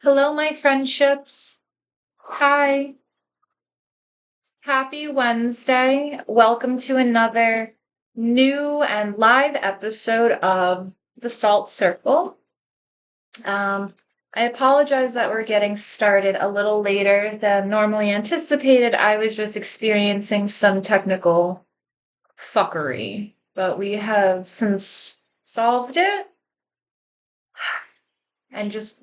Hello, my friendships. Hi. Happy Wednesday. Welcome to another new and live episode of The Salt Circle. I apologize that we're getting started a little later than normally anticipated. I was just experiencing some technical fuckery, but we have since solved it and just,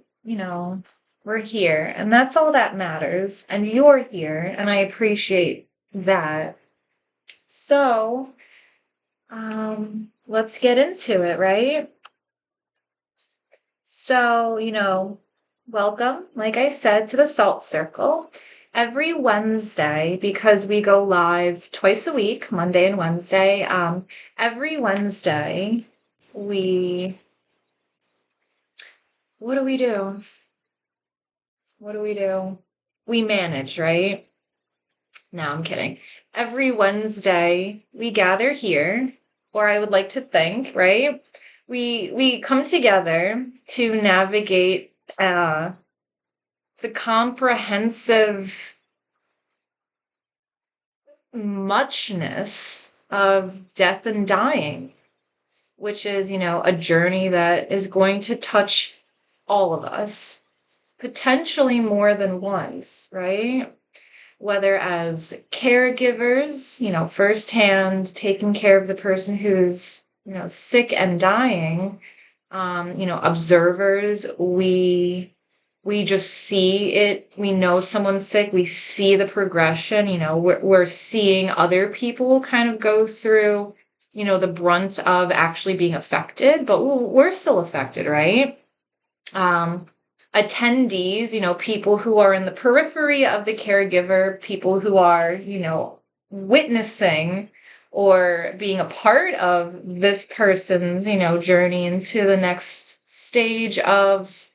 we're here. And that's all that matters. And you're here. And I appreciate that. So, let's get into it, right? So, welcome, like I said, to the Salt Circle. Every Wednesday, because we go live twice a week, Monday and Wednesday, every Wednesday, we, what do we do? What do we do? We manage, right? No, I'm kidding. Every Wednesday we gather here, or I would like to think, right? We come together to navigate the comprehensive muchness of death and dying, which is, a journey that is going to touch all of us, potentially more than once, right? Whether as caregivers, firsthand taking care of the person who's, sick and dying, observers, we just see it. We know someone's sick. We see the progression, we're seeing other people kind of go through, the brunt of actually being affected, but we're still affected, right? Attendees, people who are in the periphery of the caregiver, people who are, witnessing or being a part of this person's, journey into the next stage of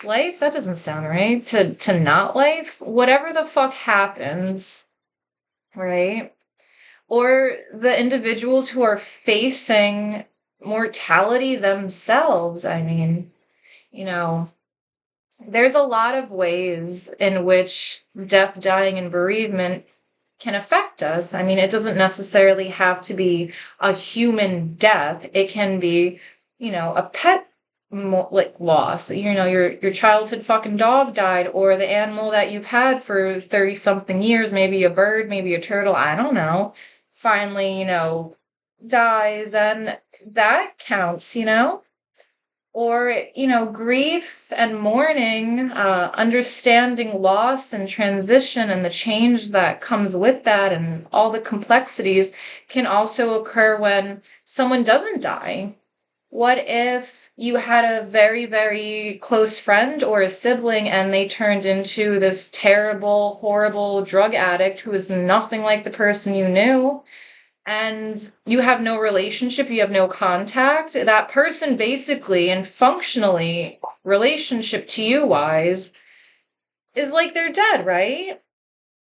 life. That doesn't sound right. To not life, whatever the fuck happens, right? Or the individuals who are facing mortality themselves. I mean, there's a lot of ways in which death, dying, and bereavement can affect us. I mean, it doesn't necessarily have to be a human death. It can be, a pet loss. Your childhood fucking dog died, or the animal that you've had for 30 something years, maybe a bird, maybe a turtle, I don't know, finally, dies, and that counts. Or, grief and mourning, understanding loss and transition and the change that comes with that and all the complexities can also occur when someone doesn't die. What if you had a very, very close friend or a sibling and they turned into this terrible, horrible drug addict who is nothing like the person you knew? And you have no relationship, you have no contact, that person basically and functionally, relationship to you wise, is like they're dead, right?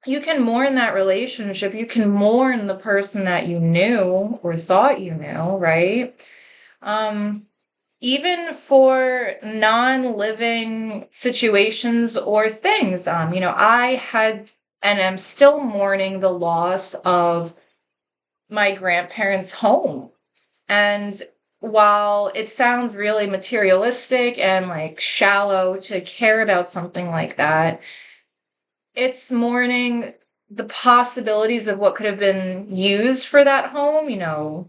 You can mourn that relationship, you can mourn the person that you knew or thought you knew, right? Even for non-living situations or things, I had and am still mourning the loss of my grandparents' home. And while it sounds really materialistic and like shallow to care about something like that, it's mourning the possibilities of what could have been used for that home,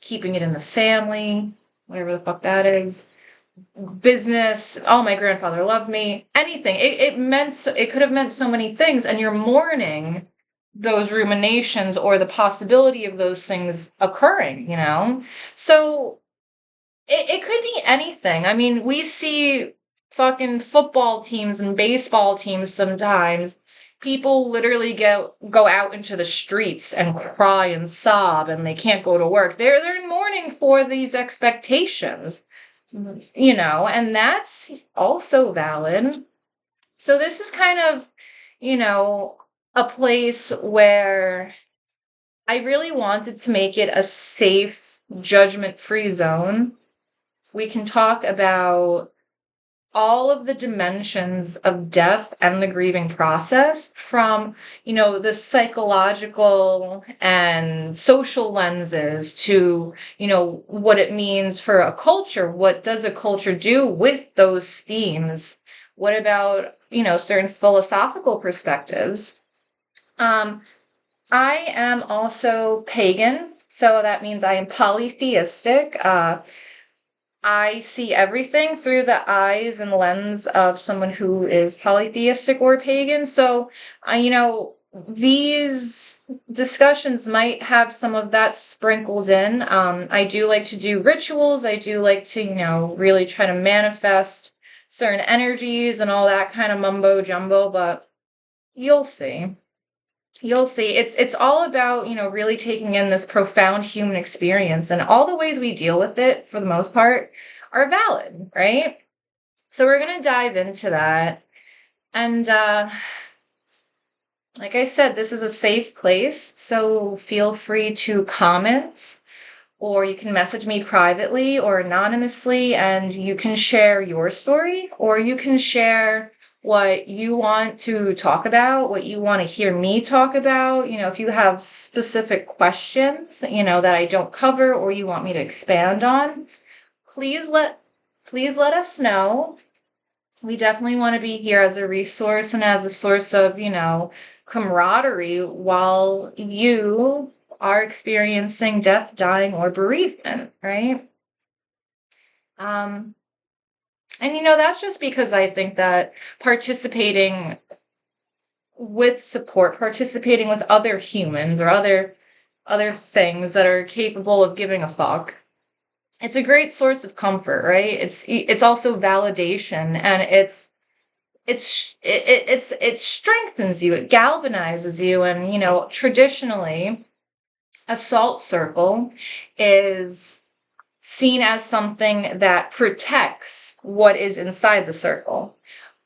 keeping it in the family, whatever the fuck that is. Business, oh, my grandfather loved me, anything. It could have meant so many things, and you're mourning those ruminations or the possibility of those things occurring. So it could be anything. I mean, we see fucking football teams and baseball teams sometimes. People literally go out into the streets and cry and sob, and they can't go to work. They're in mourning for these expectations, and that's also valid. So this is kind of, a place where I really wanted to make it a safe, judgment-free zone. We can talk about all of the dimensions of death and the grieving process from, the psychological and social lenses to, what it means for a culture. What does a culture do with those themes? What about, certain philosophical perspectives? I am also pagan, so that means I am polytheistic. I see everything through the eyes and lens of someone who is polytheistic or pagan. So, these discussions might have some of that sprinkled in. I do like to do rituals. I do like to, really try to manifest certain energies and all that kind of mumbo jumbo, but you'll see. You'll see. It's all about, really taking in this profound human experience, and all the ways we deal with it for the most part are valid, right? So we're going to dive into that. And like I said, this is a safe place, so feel free to comment, or you can message me privately or anonymously, and you can share your story, or you can share what you want to talk about, what you want to hear me talk about. If you have specific questions, that I don't cover or you want me to expand on, please let us know. We definitely want to be here as a resource and as a source of, camaraderie while you are experiencing death, dying, or bereavement, right? And that's just because I think that participating with support, participating with other humans or other things that are capable of giving a fuck, it's a great source of comfort, right? It's also validation, and it strengthens you, it galvanizes you. And traditionally a salt circle is seen as something that protects what is inside the circle.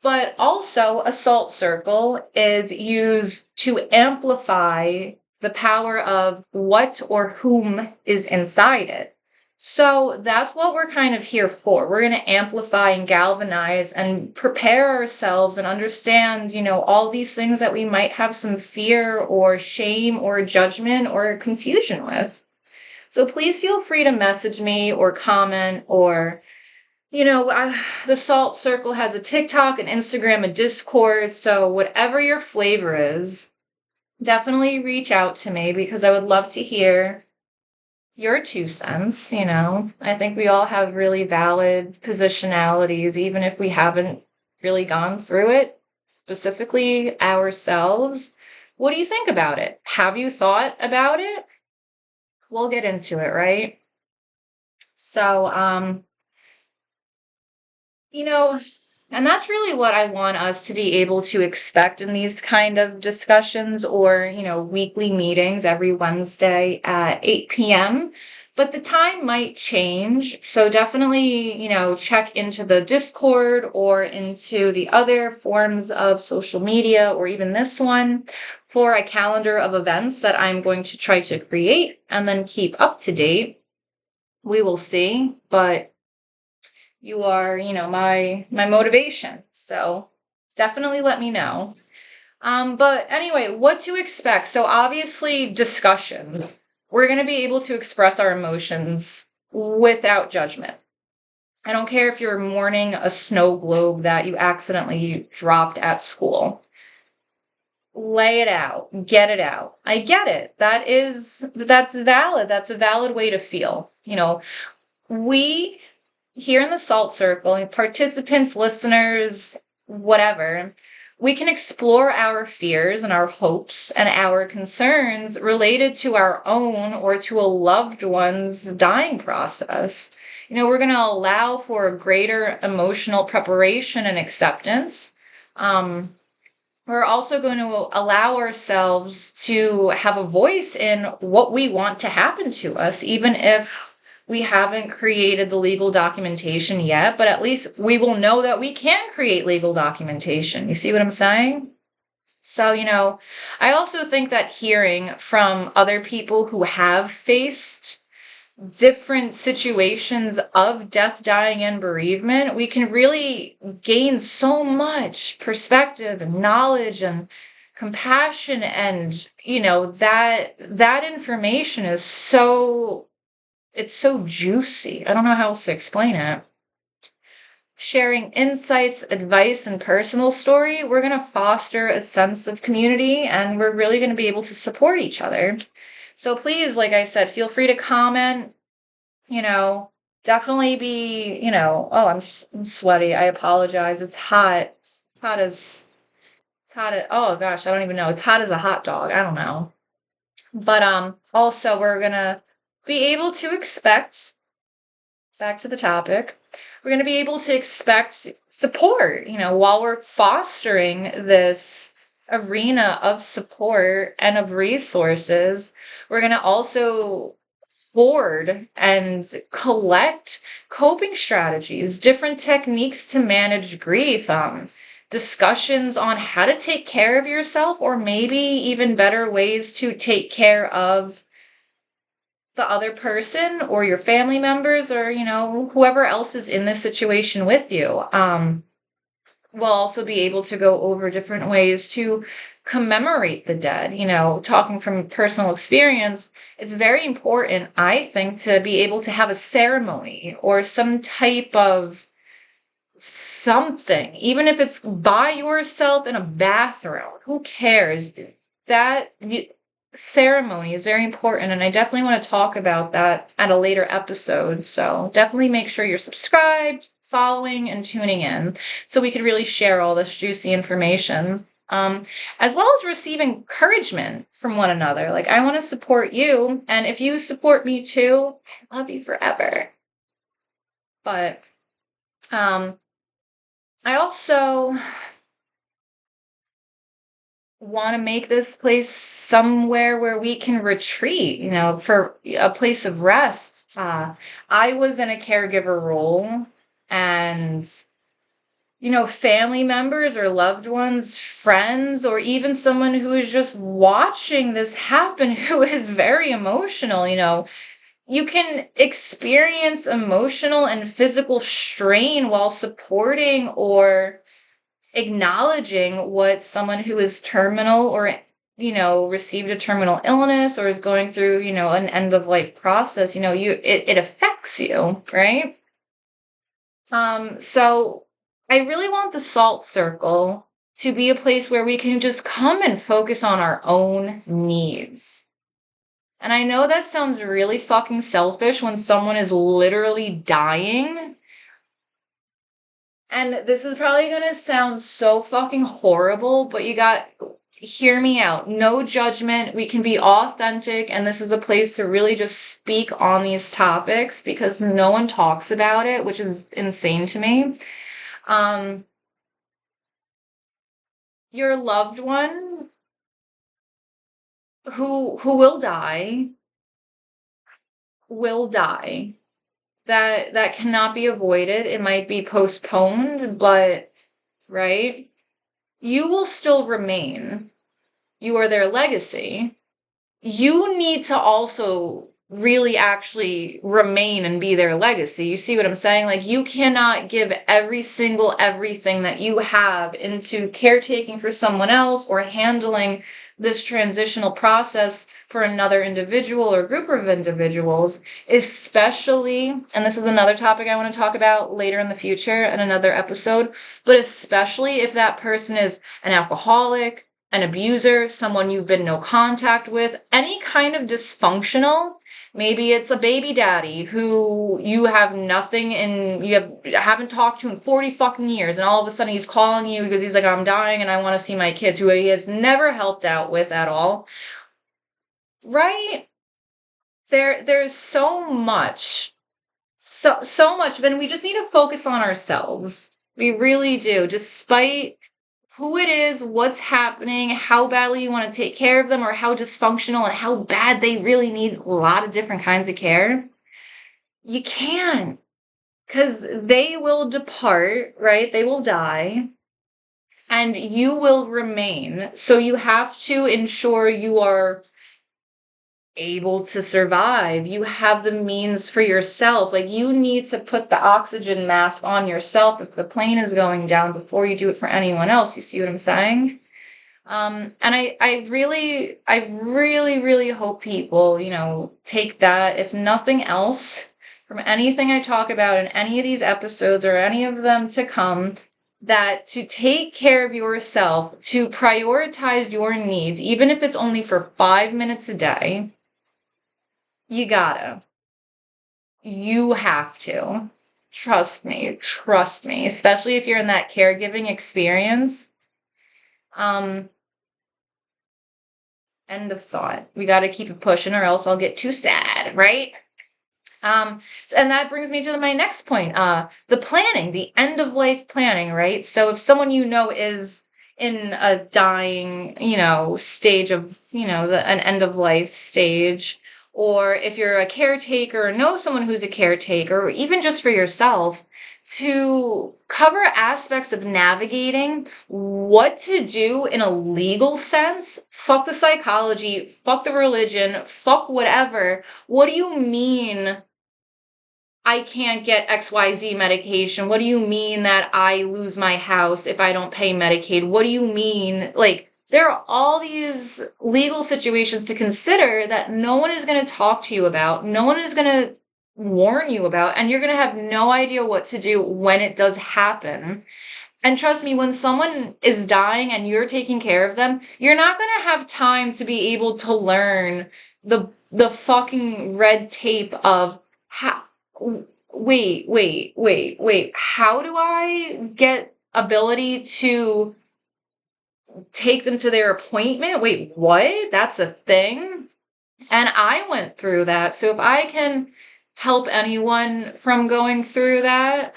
But also, a salt circle is used to amplify the power of what or whom is inside it. So that's what we're kind of here for. We're going to amplify and galvanize and prepare ourselves and understand, all these things that we might have some fear or shame or judgment or confusion with. So please feel free to message me or comment, or, the Salt Circle has a TikTok, an Instagram, a Discord. So whatever your flavor is, definitely reach out to me, because I would love to hear your 2 cents. I think we all have really valid positionalities, even if we haven't really gone through it specifically ourselves. What do you think about it? Have you thought about it? We'll get into it, right? So, and that's really what I want us to be able to expect in these kind of discussions, or, weekly meetings every Wednesday at 8 p.m. But the time might change. So definitely, check into the Discord or into the other forms of social media, or even this one, for a calendar of events that I'm going to try to create and then keep up to date. We will see, but you are, my motivation. So definitely let me know. But anyway, what to expect? So obviously, discussion. We're going to be able to express our emotions without judgment. I don't care if you're mourning a snow globe that you accidentally dropped at school. Lay it out, get it out. I get it. That's valid. That's a valid way to feel. We here in the Salt Circle, participants, listeners, whatever, we can explore our fears and our hopes and our concerns related to our own or to a loved one's dying process. We're going to allow for a greater emotional preparation and acceptance. We're also going to allow ourselves to have a voice in what we want to happen to us, even if we haven't created the legal documentation yet, but at least we will know that we can create legal documentation. You see what I'm saying? So, I also think that hearing from other people who have faced different situations of death, dying, and bereavement, we can really gain so much perspective and knowledge and compassion. And, that information is it's so juicy. I don't know how else to explain it. Sharing insights, advice, and personal story, we're going to foster a sense of community, and we're really going to be able to support each other. So please, like I said, feel free to comment, definitely be, oh, I'm sweaty. I apologize. It's hot. Oh gosh, I don't even know. It's hot as a hot dog. I don't know. But also we're going to be able to expect, back to the topic, we're going to be able to expect support, while we're fostering this arena of support and of resources. We're going to also hoard and collect coping strategies, different techniques to manage grief, discussions on how to take care of yourself, or maybe even better ways to take care of the other person or your family members, or whoever else is in this situation with you. We'll also be able to go over different ways to commemorate the dead. Talking from personal experience, it's very important, I think, to be able to have a ceremony or some type of something, even if it's by yourself in a bathroom. Who cares? That ceremony is very important, and I definitely want to talk about that at a later episode. So definitely make sure you're subscribed, following, and tuning in, so we could really share all this juicy information, as well as receive encouragement from one another. Like, I want to support you, and if you support me too, I love you forever. But I also want to make this place somewhere where we can retreat, for a place of rest. I was in a caregiver role, and, family members or loved ones, friends, or even someone who is just watching this happen, who is very emotional, you can experience emotional and physical strain while supporting or acknowledging what someone who is terminal, or received a terminal illness, or is going through an end of life process. It affects you, right? So I really want the salt circle to be a place where we can just come and focus on our own needs. And I know that sounds really fucking selfish when someone is literally dying. And this is probably going to sound so fucking horrible, but hear me out. No judgment. We can be authentic. And this is a place to really just speak on these topics, because no one talks about it, which is insane to me. Your loved one who will die. That cannot be avoided. It might be postponed, but, right? You will still remain. You are their legacy. You need to also really actually remain and be their legacy. You see what I'm saying? Like, you cannot give everything that you have into caretaking for someone else, or handling this transitional process for another individual or group of individuals, especially, and this is another topic I want to talk about later in the future in another episode, but especially if that person is an alcoholic, an abuser, someone you've been no contact with, any kind of dysfunctional. Maybe it's a baby daddy who you have nothing, and haven't talked to in 40 fucking years, and all of a sudden he's calling you because he's like, I'm dying and I want to see my kids, who he has never helped out with at all. Right? There's so much. So much, but we just need to focus on ourselves. We really do. Despite who it is, what's happening, how badly you want to take care of them, or how dysfunctional and how bad they really need a lot of different kinds of care, you can't, because they will depart, right? They will die, and you will remain. So you have to ensure you are able to survive. You have the means for yourself. Like, you need to put the oxygen mask on yourself if the plane is going down before you do it for anyone else. You see what I'm saying? And I really hope people, take that, if nothing else, from anything I talk about in any of these episodes or any of them to come, that to take care of yourself, to prioritize your needs, even if it's only for 5 minutes a day, you gotta. You have to. Trust me, especially if you're in that caregiving experience. End of thought. We got to keep it pushing or else I'll get too sad, right? And that brings me to my next point, the planning, the end of life planning, right? So if someone is in a dying, stage of, an end of life stage, or if you're a caretaker or know someone who's a caretaker, or even just for yourself, to cover aspects of navigating what to do in a legal sense. Fuck the psychology, fuck the religion, fuck whatever. What do you mean I can't get XYZ medication? What do you mean that I lose my house if I don't pay Medicaid? What do you mean? Like, there are all these legal situations to consider that no one is going to talk to you about. No one is going to warn you about, and you're going to have no idea what to do when it does happen. And trust me, when someone is dying and you're taking care of them, you're not going to have time to be able to learn the fucking red tape of how, wait, how do I get ability to take them to their appointment? Wait, what? That's a thing? And I went through that. So if I can help anyone from going through that,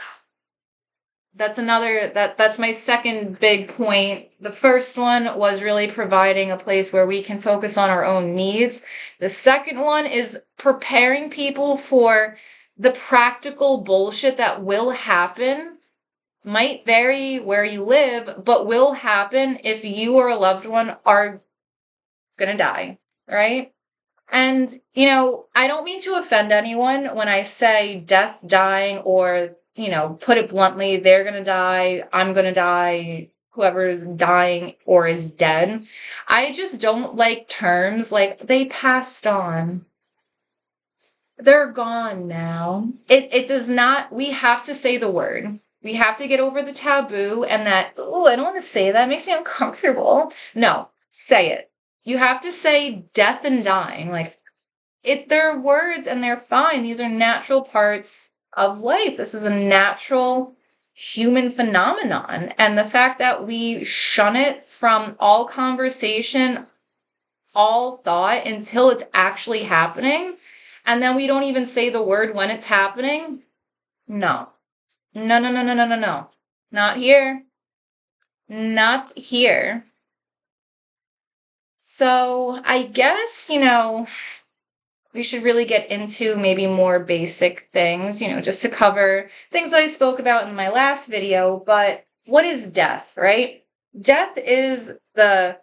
that's my second big point. The first one was really providing a place where we can focus on our own needs. The second one is preparing people for the practical bullshit that will happen. Might vary where you live, but will happen if you or a loved one are gonna die, right? And, I don't mean to offend anyone when I say death, dying, or, put it bluntly, they're going to die, I'm going to die, whoever's dying or is dead. I just don't like terms like they passed on. They're gone now. It does not, we have to say the word. We have to get over the taboo and that, oh, I don't want to say that. It makes me uncomfortable. No, say it. You have to say death and dying. Like, they're words and they're fine. These are natural parts of life. This is a natural human phenomenon. And the fact that we shun it from all conversation, all thought until it's actually happening, and then we don't even say the word when it's happening. No. No. Not here. Not here. So I guess, we should really get into maybe more basic things, just to cover things that I spoke about in my last video. But what is death, right? Death is the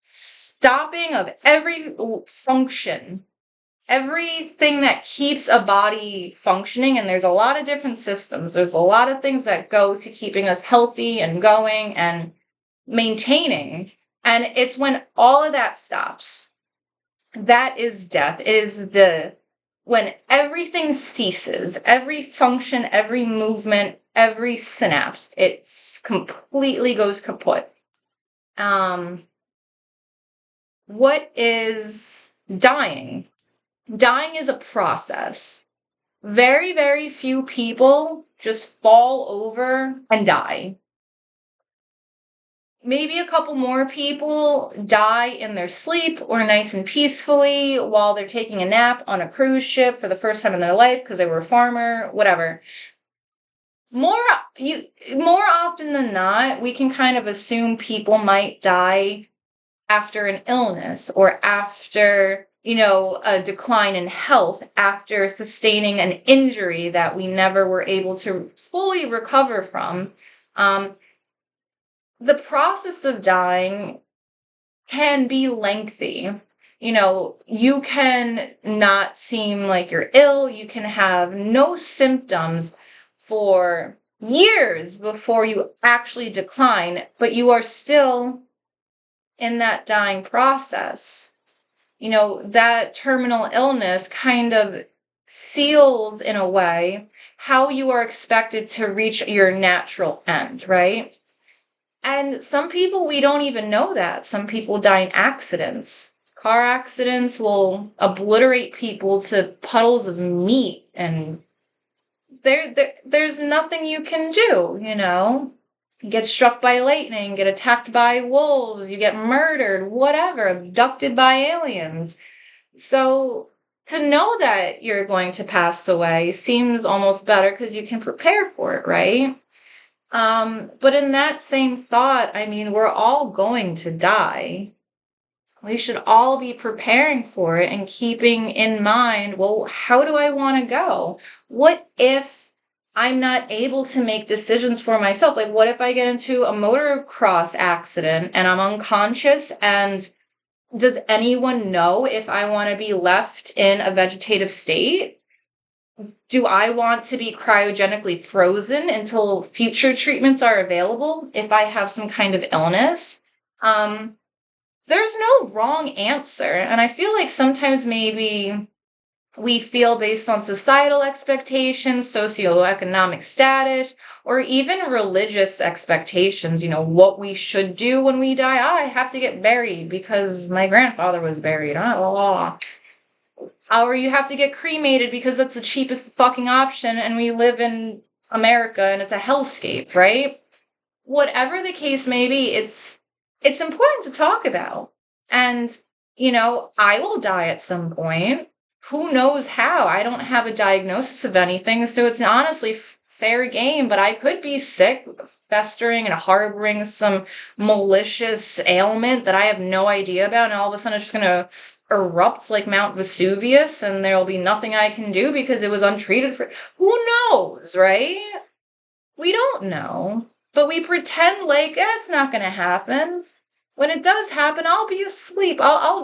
stopping of every function, everything that keeps a body functioning. And there's a lot of different systems. There's a lot of things that go to keeping us healthy and going and maintaining. And it's when all of that stops. That is death. It is when everything ceases, every function, every movement, every synapse, it completely goes kaput. What is dying? Dying is a process. Very, very few people just fall over and die. Maybe a couple more people die in their sleep or nice and peacefully while they're taking a nap on a cruise ship for the first time in their life because they were a farmer, whatever. More often than not, we can kind of assume people might die after an illness or after, a decline in health, after sustaining an injury that we never were able to fully recover from. The process of dying can be lengthy. You can not seem like you're ill. You can have no symptoms for years before you actually decline, but you are still in that dying process. That terminal illness kind of seals, in a way, how you are expected to reach your natural end, right? And some people, we don't even know that. Some people die in accidents. Car accidents will obliterate people to puddles of meat, and there's nothing you can do, You get struck by lightning, get attacked by wolves, you get murdered, whatever, abducted by aliens. So to know that you're going to pass away seems almost better because you can prepare for it, right? But in that same thought, I mean, we're all going to die. We should all be preparing for it and keeping in mind, well, how do I want to go? What if I'm not able to make decisions for myself? Like, what if I get into a motocross accident and I'm unconscious, and does anyone know if I want to be left in a vegetative state? Do I want to be cryogenically frozen until future treatments are available if I have some kind of illness? There's no wrong answer. And I feel like sometimes maybe we feel, based on societal expectations, socioeconomic status, or even religious expectations, what we should do when we die. I have to get buried because my grandfather was buried. Or you have to get cremated because that's the cheapest fucking option, and we live in America and it's a hellscape, right? Whatever the case may be, it's important to talk about. And, I will die at some point. Who knows how? I don't have a diagnosis of anything, so it's honestly fair game, but I could be sick, festering and harboring some malicious ailment that I have no idea about, and all of a sudden it's just going to erupt like Mount Vesuvius, and there'll be nothing I can do because it was untreated for. Who knows, right? We don't know, but we pretend like it's not going to happen. When it does happen, I'll be asleep. I'll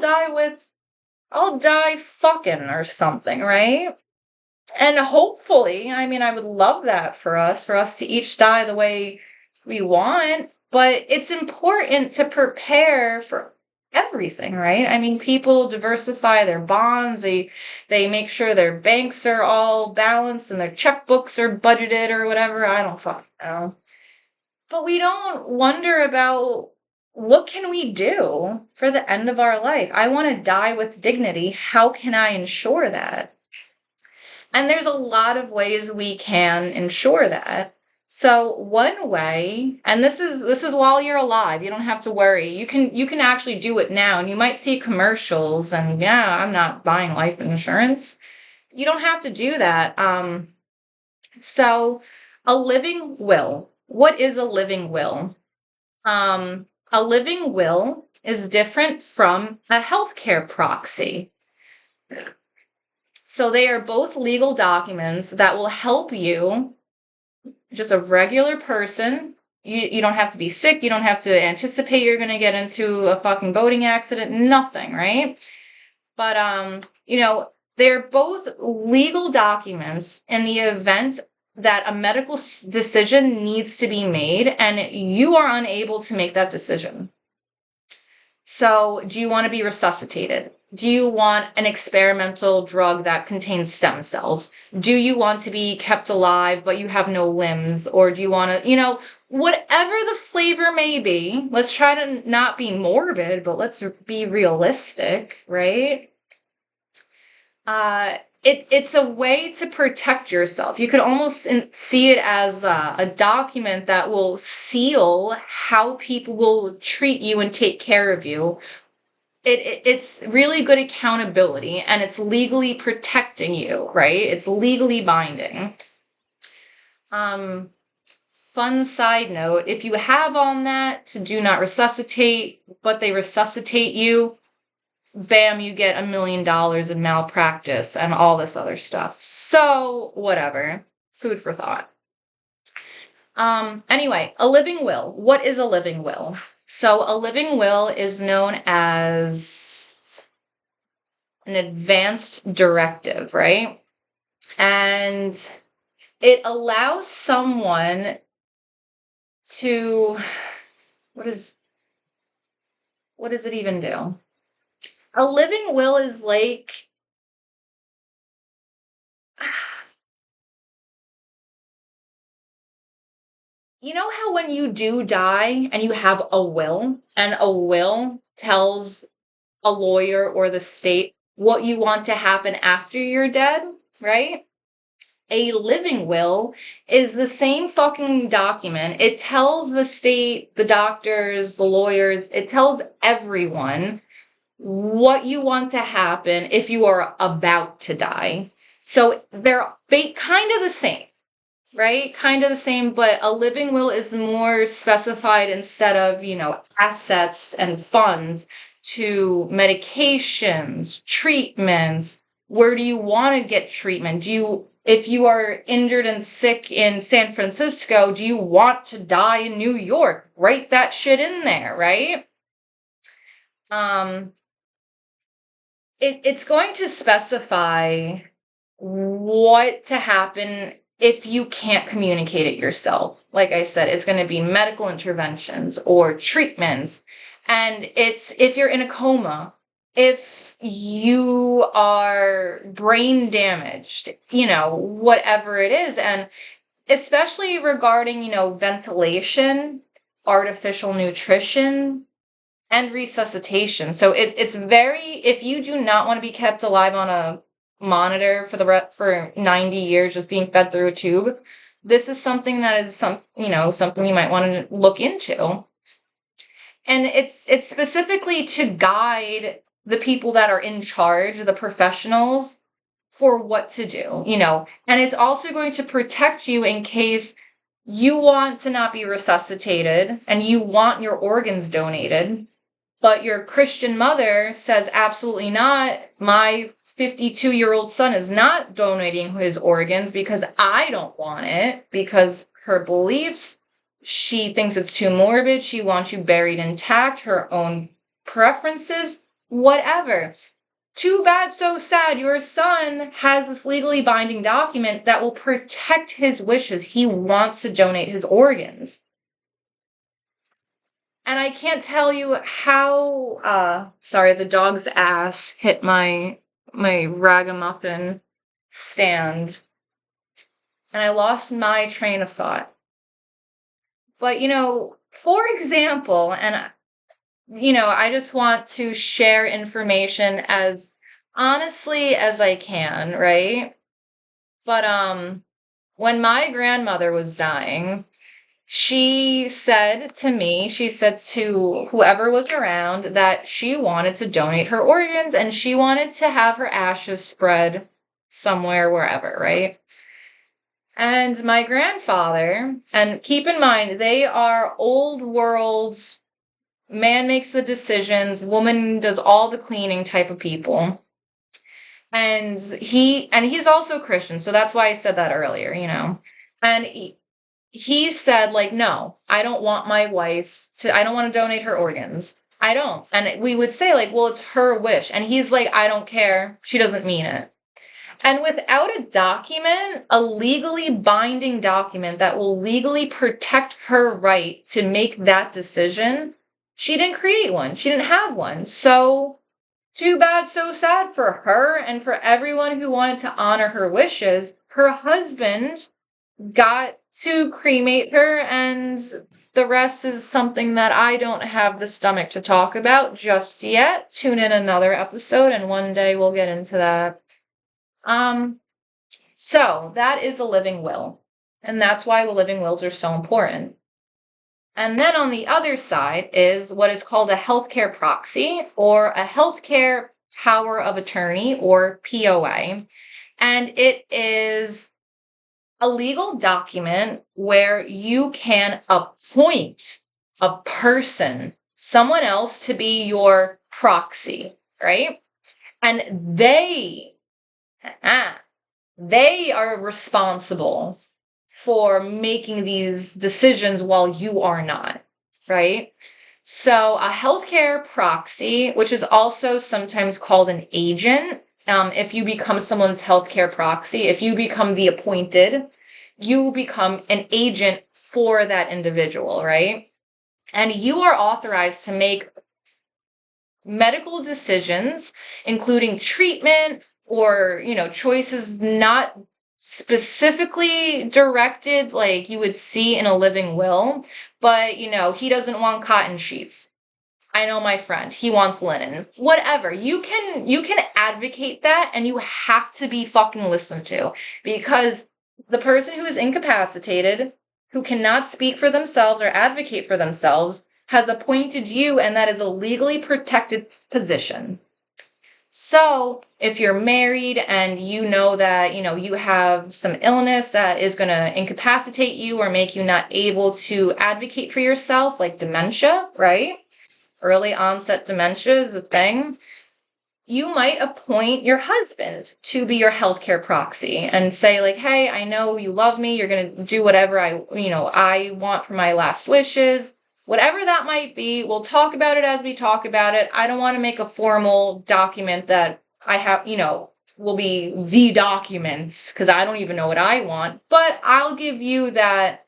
die fucking or something, right? And hopefully, I mean, I would love that for us to each die the way we want, but it's important to prepare for everything, right? I mean, people diversify their bonds, they make sure their banks are all balanced and their checkbooks are budgeted or whatever. I don't fucking know. But we don't wonder about, what can we do for the end of our life? I want to die with dignity. How can I ensure that? And there's a lot of ways we can ensure that. So one way, and this is while you're alive, you don't have to worry. You can actually do it now, and you might see commercials and, yeah, I'm not buying life insurance. You don't have to do that. So a living will. What is a living will? A living will is different from a healthcare proxy. So they are both legal documents that will help you, just a regular person. You don't have to be sick. You don't have to anticipate you're going to get into a fucking boating accident. Nothing, right? But, they're both legal documents in the event that a medical decision needs to be made and you are unable to make that decision. So, do you want to be resuscitated? Do you want an experimental drug that contains stem cells? Do you want to be kept alive but you have no limbs? Or do you want to, whatever the flavor may be, let's try to not be morbid, but let's be realistic, right? It's a way to protect yourself. You could almost see it as a document that will seal how people will treat you and take care of you. It's really good accountability, and it's legally protecting you, right? It's legally binding. Fun side note, if you have on that to do not resuscitate, but they resuscitate you, bam, you get $1 million in malpractice and all this other stuff. So, whatever. Food for thought. Anyway, a living will. What is a living will? So, a living will is known as an advanced directive, right? And it allows someone to, what does it even do? A living will is like, you know how when you do die and you have a will, and a will tells a lawyer or the state what you want to happen after you're dead, right? A living will is the same fucking document. It tells the state, the doctors, the lawyers, it tells everyone what you want to happen if you are about to die. So they're kind of the same, right? Kind of the same, but a living will is more specified instead of, assets and funds to medications, treatments. Where do you want to get treatment? If you are injured and sick in San Francisco, do you want to die in New York? Write that shit in there, right? It's going to specify what to happen if you can't communicate it yourself. Like I said, it's going to be medical interventions or treatments. And it's if you're in a coma, if you are brain damaged, whatever it is. And especially regarding, ventilation, artificial nutrition, and resuscitation. So it's very, if you do not want to be kept alive on a monitor for 90 years just being fed through a tube, this is something that is something you might want to look into. And it's specifically to guide the people that are in charge, the professionals, for what to do, and it's also going to protect you in case you want to not be resuscitated and you want your organs donated, but your Christian mother says, absolutely not. My 52-year-old son is not donating his organs because I don't want it, because her beliefs, she thinks it's too morbid. She wants you buried intact, her own preferences, whatever. Too bad, so sad. Your son has this legally binding document that will protect his wishes. He wants to donate his organs. And I can't tell you how, sorry, the dog's ass hit my ragamuffin stand. And I lost my train of thought. But, for example, and, I just want to share information as honestly as I can, right? But, when my grandmother was dying, she said to whoever was around that she wanted to donate her organs and she wanted to have her ashes spread somewhere, wherever, right? And my grandfather, and keep in mind, they are old world, man makes the decisions, woman does all the cleaning type of people. And he's also Christian, so that's why I said that earlier, And he said, like, no, I don't want my wife I don't want to donate her organs. I don't. And we would say, like, well, it's her wish. And he's like, I don't care. She doesn't mean it. And without a document, a legally binding document that will legally protect her right to make that decision, she didn't create one. She didn't have one. So too bad, so sad for her and for everyone who wanted to honor her wishes. Her husband got to cremate her, and the rest is something that I don't have the stomach to talk about just yet. Tune in another episode, and one day we'll get into that. So that is a living will, and that's why living wills are so important. And then on the other side is what is called a healthcare proxy, or a healthcare power of attorney, or POA. And it is a legal document where you can appoint a person, someone else, to be your proxy, right? And they are responsible for making these decisions while you are not, right? So a healthcare proxy, which is also sometimes called an agent, if you become someone's healthcare proxy, if you become the appointed, you become an agent for that individual, right? And you are authorized to make medical decisions, including treatment or, choices not specifically directed like you would see in a living will, but, he doesn't want cotton sheets. I know my friend, he wants linen. Whatever. You can advocate that, and you have to be fucking listened to, because the person who is incapacitated, who cannot speak for themselves or advocate for themselves, has appointed you, and that is a legally protected position. So if you're married and you know that, you have some illness that is going to incapacitate you or make you not able to advocate for yourself, like dementia, right? Early onset dementia is a thing. You might appoint your husband to be your healthcare proxy and say, like, hey, I know you love me. You're going to do whatever I want for my last wishes. Whatever that might be, we'll talk about it as we talk about it. I don't want to make a formal document that I have, will be the documents, because I don't even know what I want, but I'll give you that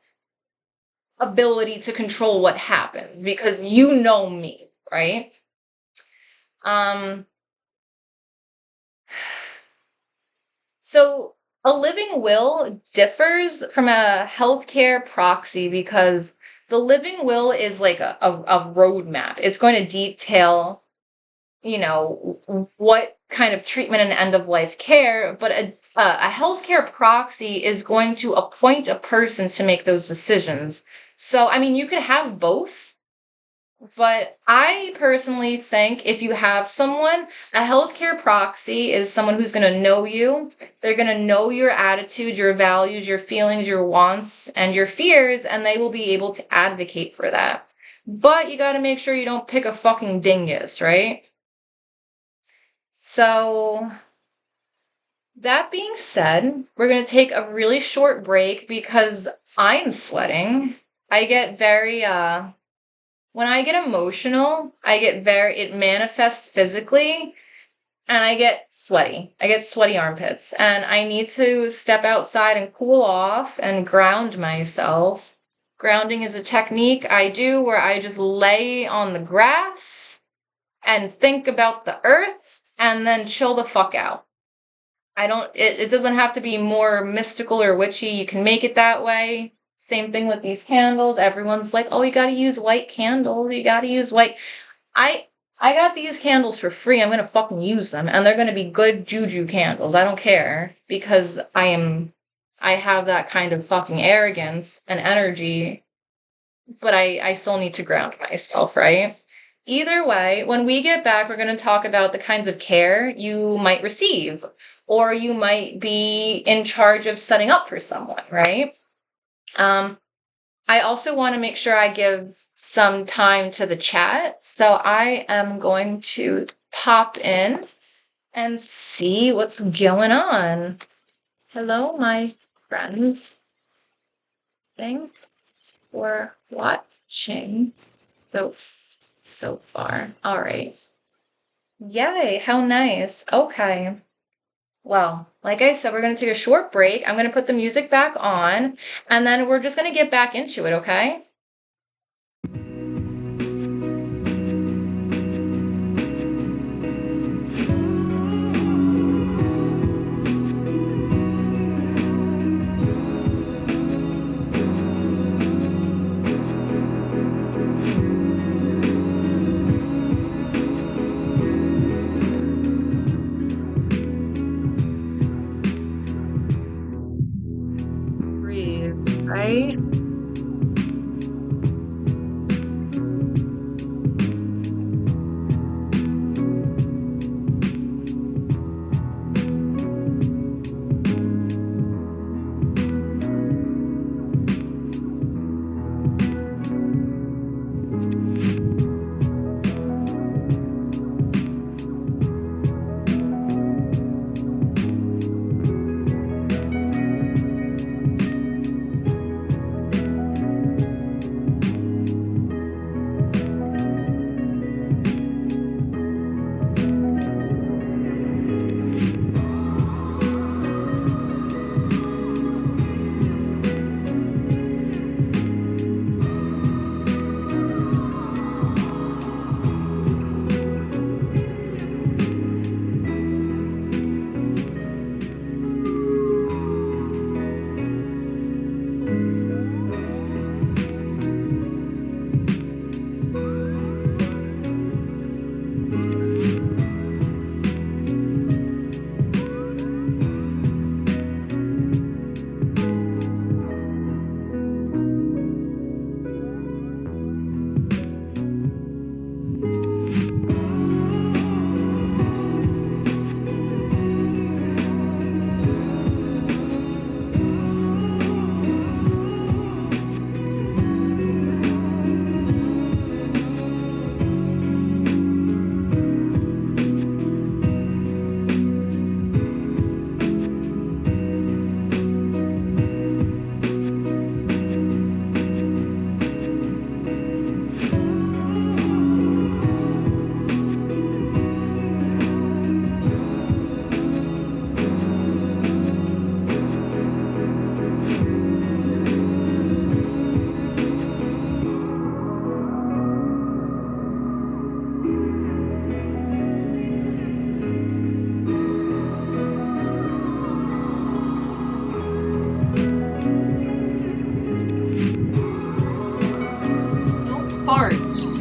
ability to control what happens because you know me, right? So a living will differs from a healthcare proxy because the living will is like a roadmap. It's going to detail, what kind of treatment and end of life care, but a healthcare proxy is going to appoint a person to make those decisions. So, I mean, you could have both. But I personally think if you have someone, a healthcare proxy is someone who's going to know you. They're going to know your attitude, your values, your feelings, your wants, and your fears, and they will be able to advocate for that. But you got to make sure you don't pick a fucking dingus, right? So, that being said, we're going to take a really short break because I'm sweating. I get very, when I get emotional, it manifests physically, and I get sweaty. I get sweaty armpits, and I need to step outside and cool off and ground myself. Grounding is a technique I do where I just lay on the grass and think about the earth and then chill the fuck out. It doesn't have to be more mystical or witchy. You can make it that way. Same thing with these candles. Everyone's like, oh, you gotta use white candles. You gotta use white. I got these candles for free. I'm gonna fucking use them. And they're gonna be good juju candles. I don't care. Because I have that kind of fucking arrogance and energy. But I still need to ground myself, right? Either way, when we get back, we're going to talk about the kinds of care you might receive, or you might be in charge of setting up for someone, right? I also want to make sure I give some time to the chat. So I am going to pop in and see what's going on. Hello, my friends. Thanks for watching so far. All right. Yay, how nice. Okay. Well, like I said, we're going to take a short break. I'm going to put the music back on, and then we're just going to get back into it, okay? Breathe, right? farts.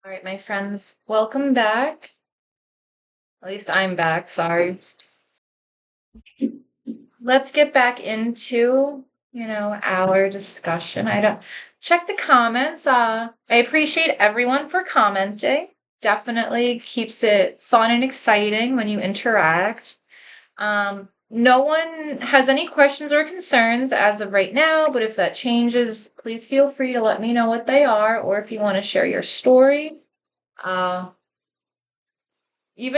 All right, my friends, welcome back. At least I'm back, sorry. Let's get back into, our discussion. I don't check the comments. I appreciate everyone for commenting. Definitely keeps it fun and exciting when you interact. No one has any questions or concerns as of right now, but if that changes, please feel free to let me know what they are, or if you want to share your story. Even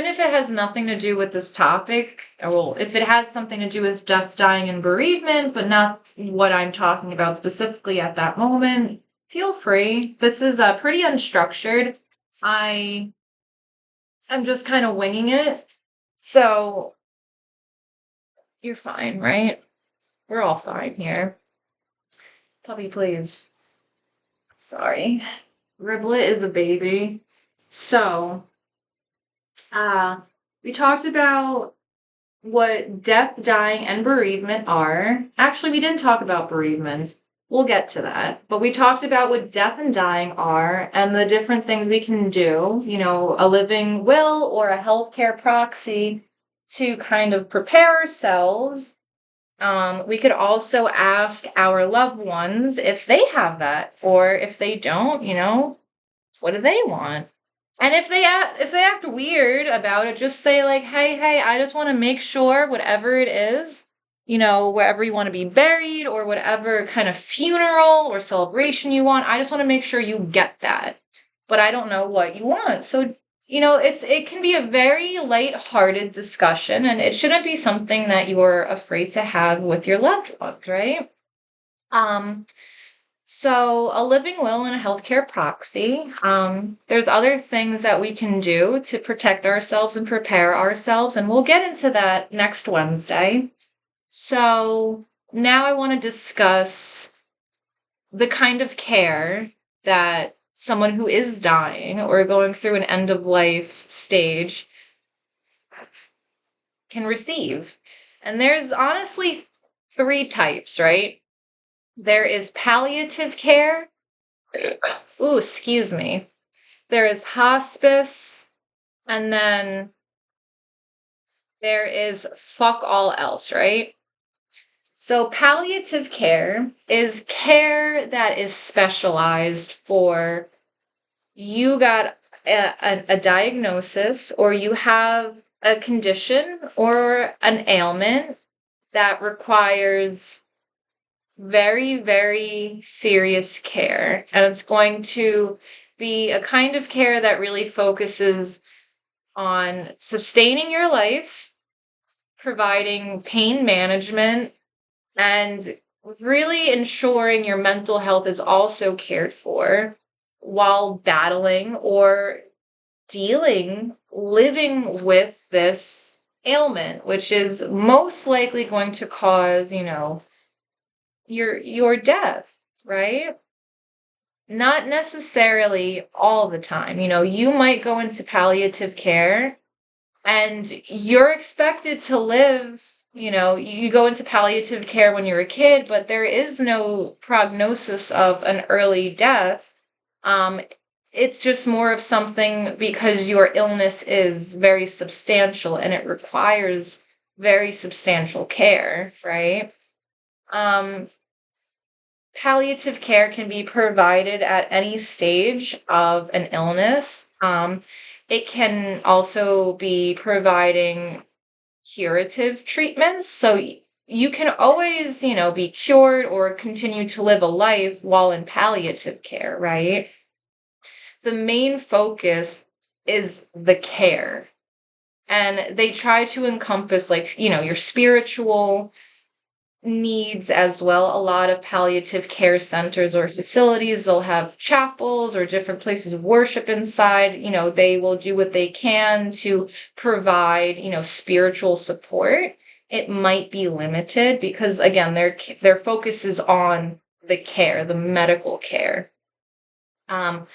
if it has nothing to do with this topic, or if it has something to do with death, dying, and bereavement, but not what I'm talking about specifically at that moment, feel free. This is pretty unstructured. I'm just kind of winging it. So you're fine, right? We're all fine here. Puppy, please. Sorry. Riblet is a baby. So, we talked about what death, dying, and bereavement are. Actually, we didn't talk about bereavement. We'll get to that. But we talked about what death and dying are and the different things we can do, a living will or a healthcare proxy to kind of prepare ourselves. We could also ask our loved ones if they have that, or if they don't, what do they want? And if they act weird about it, just say like, hey, I just want to make sure whatever it is, wherever you want to be buried or whatever kind of funeral or celebration you want, I just want to make sure you get that. But I don't know what you want. So, it can be a very light-hearted discussion, and it shouldn't be something that you're afraid to have with your loved ones, right? So a living will and a healthcare proxy. There's other things that we can do to protect ourselves and prepare ourselves, and we'll get into that next Wednesday. So now I want to discuss the kind of care that someone who is dying or going through an end-of-life stage can receive. And there's honestly 3 types, right? There is palliative care. Ooh, excuse me. There is hospice, and then there is fuck all else, right? So palliative care is care that is specialized for you got a diagnosis, or you have a condition or an ailment that requires very, very serious care. And it's going to be a kind of care that really focuses on sustaining your life, providing pain management, and really ensuring your mental health is also cared for while battling or living with this ailment, which is most likely going to cause, your death, right? Not necessarily all the time. You might go into palliative care and you're expected to live You go into palliative care when you're a kid, but there is no prognosis of an early death. Um, it's just more of something because your illness is very substantial and it requires very substantial care, right? Um, Palliative care can be provided at any stage of an illness. It can also be providing curative treatments. So you can always, be cured or continue to live a life while in palliative care, right? The main focus is the care. And they try to encompass, like, your spiritual needs as well. A lot of palliative care centers or facilities, they'll have chapels or different places of worship inside. They will do what they can to provide, spiritual support. It might be limited because again, their focus is on the care, the medical care. And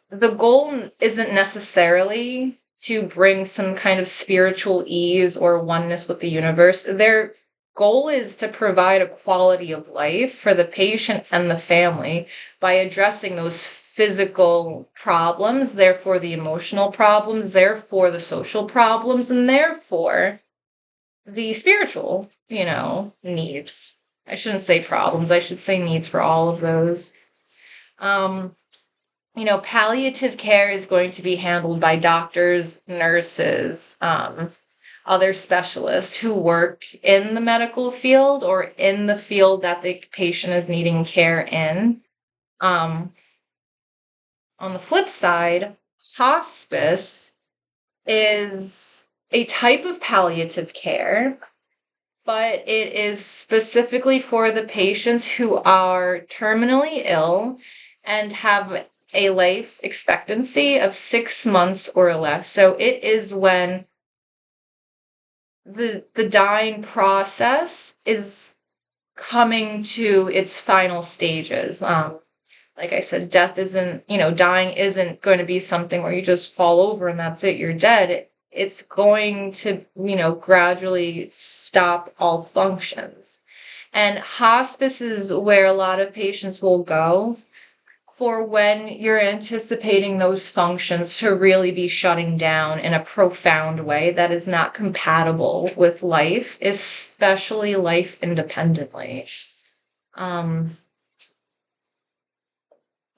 the goal isn't necessarily to bring some kind of spiritual ease or oneness with the universe. Their goal is to provide a quality of life for the patient and the family by addressing those physical problems, therefore the emotional problems, therefore the social problems, and therefore the spiritual, needs. I shouldn't say problems, I should say needs for all of those. Palliative care is going to be handled by doctors, nurses, other specialists who work in the medical field or in the field that the patient is needing care in. On the flip side, hospice is a type of palliative care, but it is specifically for the patients who are terminally ill and have a life expectancy of 6 months or less. So it is when the dying process is coming to its final stages. Like I said, death isn't, dying isn't going to be something where you just fall over and that's it, you're dead. It's going to, gradually stop all functions. And hospice is where a lot of patients will go for when you're anticipating those functions to really be shutting down in a profound way that is not compatible with life, especially life independently.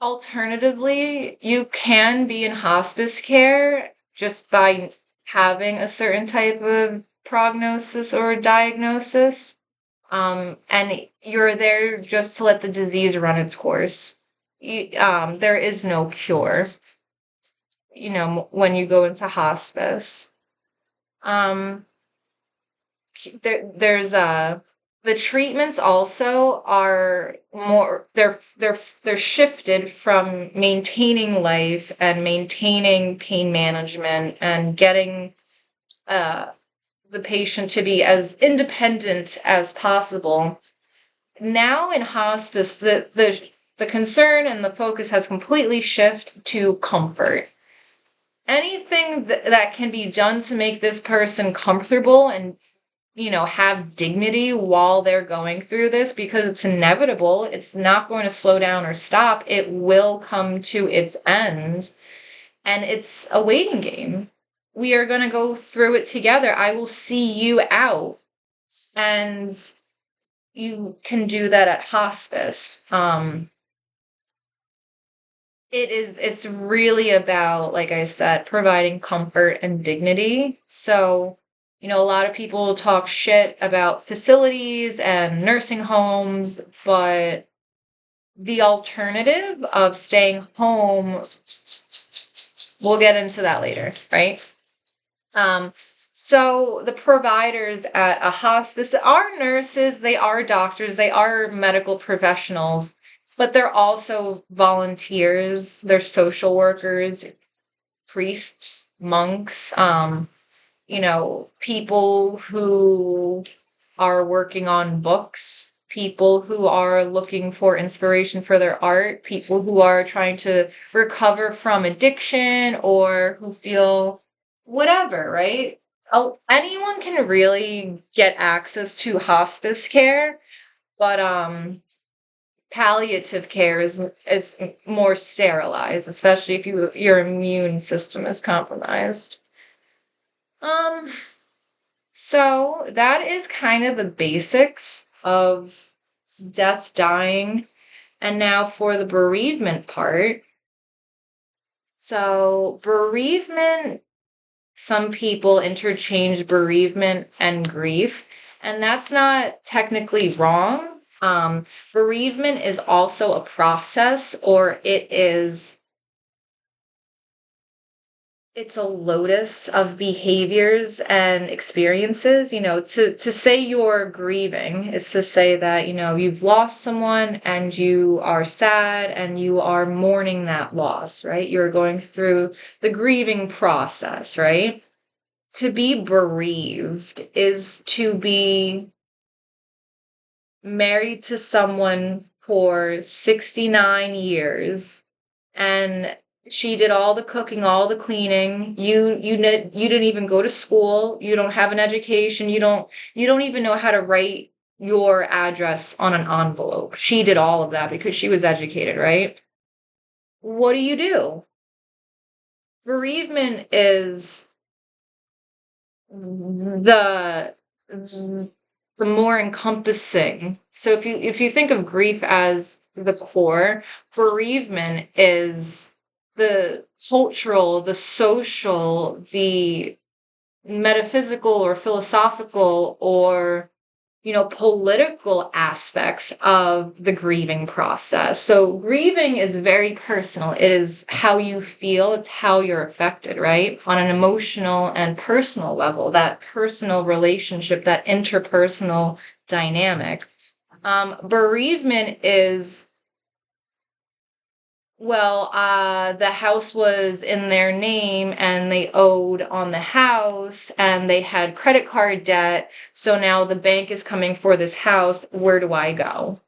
Alternatively, you can be in hospice care just by having a certain type of prognosis or diagnosis. And you're there just to let the disease run its course. There is no cure, when you go into hospice. There's the treatments also are more, they're shifted from maintaining life and maintaining pain management and getting the patient to be as independent as possible. Now in hospice, the concern and the focus has completely shifted to comfort. Anything that can be done to make this person comfortable and, have dignity while they're going through this, because it's inevitable. It's not going to slow down or stop. It will come to its end. And it's a waiting game. We are going to go through it together. I will see you out. And you can do that at hospice. It's really about, like I said, providing comfort and dignity. So, a lot of people talk shit about facilities and nursing homes, but the alternative of staying home, we'll get into that later, right? So the providers at a hospice are nurses, they are doctors, they are medical professionals, but they're also volunteers, they're social workers, priests, monks, people who are working on books, people who are looking for inspiration for their art, people who are trying to recover from addiction or who feel whatever, right? anyone can really get access to hospice care, but palliative care is more sterilized, especially if your immune system is compromised. Um, so that is kind of the basics of death, dying, and now for the bereavement part. So bereavement, some people interchange bereavement and grief, and that's not technically wrong. Bereavement is also a process, or it's a lotus of behaviors and experiences. To say you're grieving is to say that, you've lost someone and you are sad and you are mourning that loss, right? You're going through the grieving process, right? To be bereaved is to be married to someone for 69 years, and she did all the cooking, all the cleaning. You didn't even go to school. You don't have an education. You don't even know how to write your address on an envelope. She did all of that because she was educated, right? What do you do? Bereavement is the the more encompassing. So if you think of grief as the core, bereavement is the cultural, the social, the metaphysical or philosophical or political aspects of the grieving process. So grieving is very personal. It is how you feel, it's how you're affected, right? On an emotional and personal level, that personal relationship, that interpersonal dynamic. Bereavement is, well, the house was in their name and they owed on the house and they had credit card debt. So now the bank is coming for this house. Where do I go?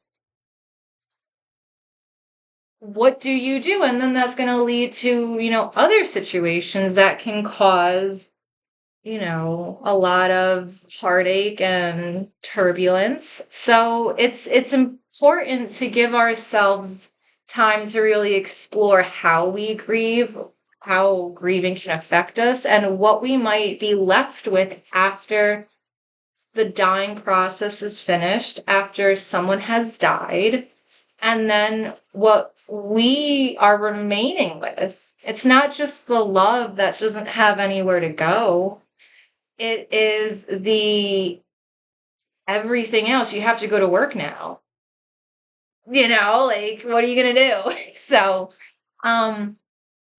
What do you do? And then that's going to lead to, other situations that can cause, a lot of heartache and turbulence. So it's important to give ourselves time to really explore how we grieve, how grieving can affect us, and what we might be left with after the dying process is finished, after someone has died, and then what we are remaining with. It's not just the love that doesn't have anywhere to go. It is the everything else. You have to go to work now. Like what are you gonna do? So, um,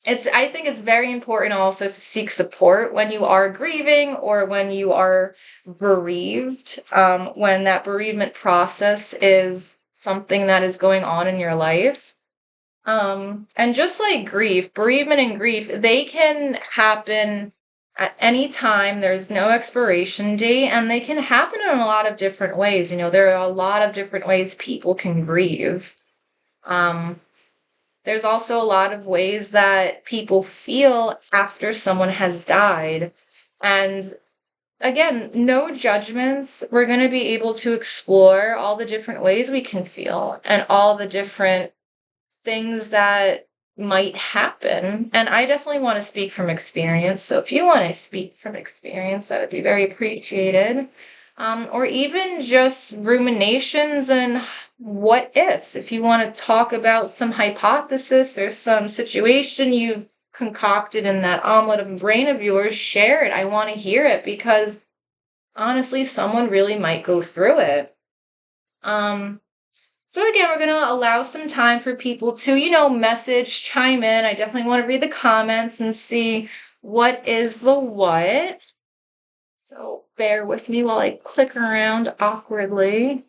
I think it's very important also to seek support when you are grieving or when you are bereaved. When that bereavement process is something that is going on in your life. And just like grief, bereavement and grief, they can happen at any time. There's no expiration date, and they can happen in a lot of different ways. There are a lot of different ways people can grieve. Um, there's also a lot of ways that people feel after someone has died. And again, no judgments. We're going to be able to explore all the different ways we can feel and all the different things that might happen. And I definitely want to speak from experience. So if you want to speak from experience, that would be very appreciated. Or even just ruminations and what ifs. If you want to talk about some hypothesis or some situation you've concocted in that omelet of a brain of yours, share it. I want to hear it because honestly, someone really might go through it. So again, we're going to allow some time for people to, message, chime in. I definitely want to read the comments and see what is the what. So bear with me while I click around awkwardly.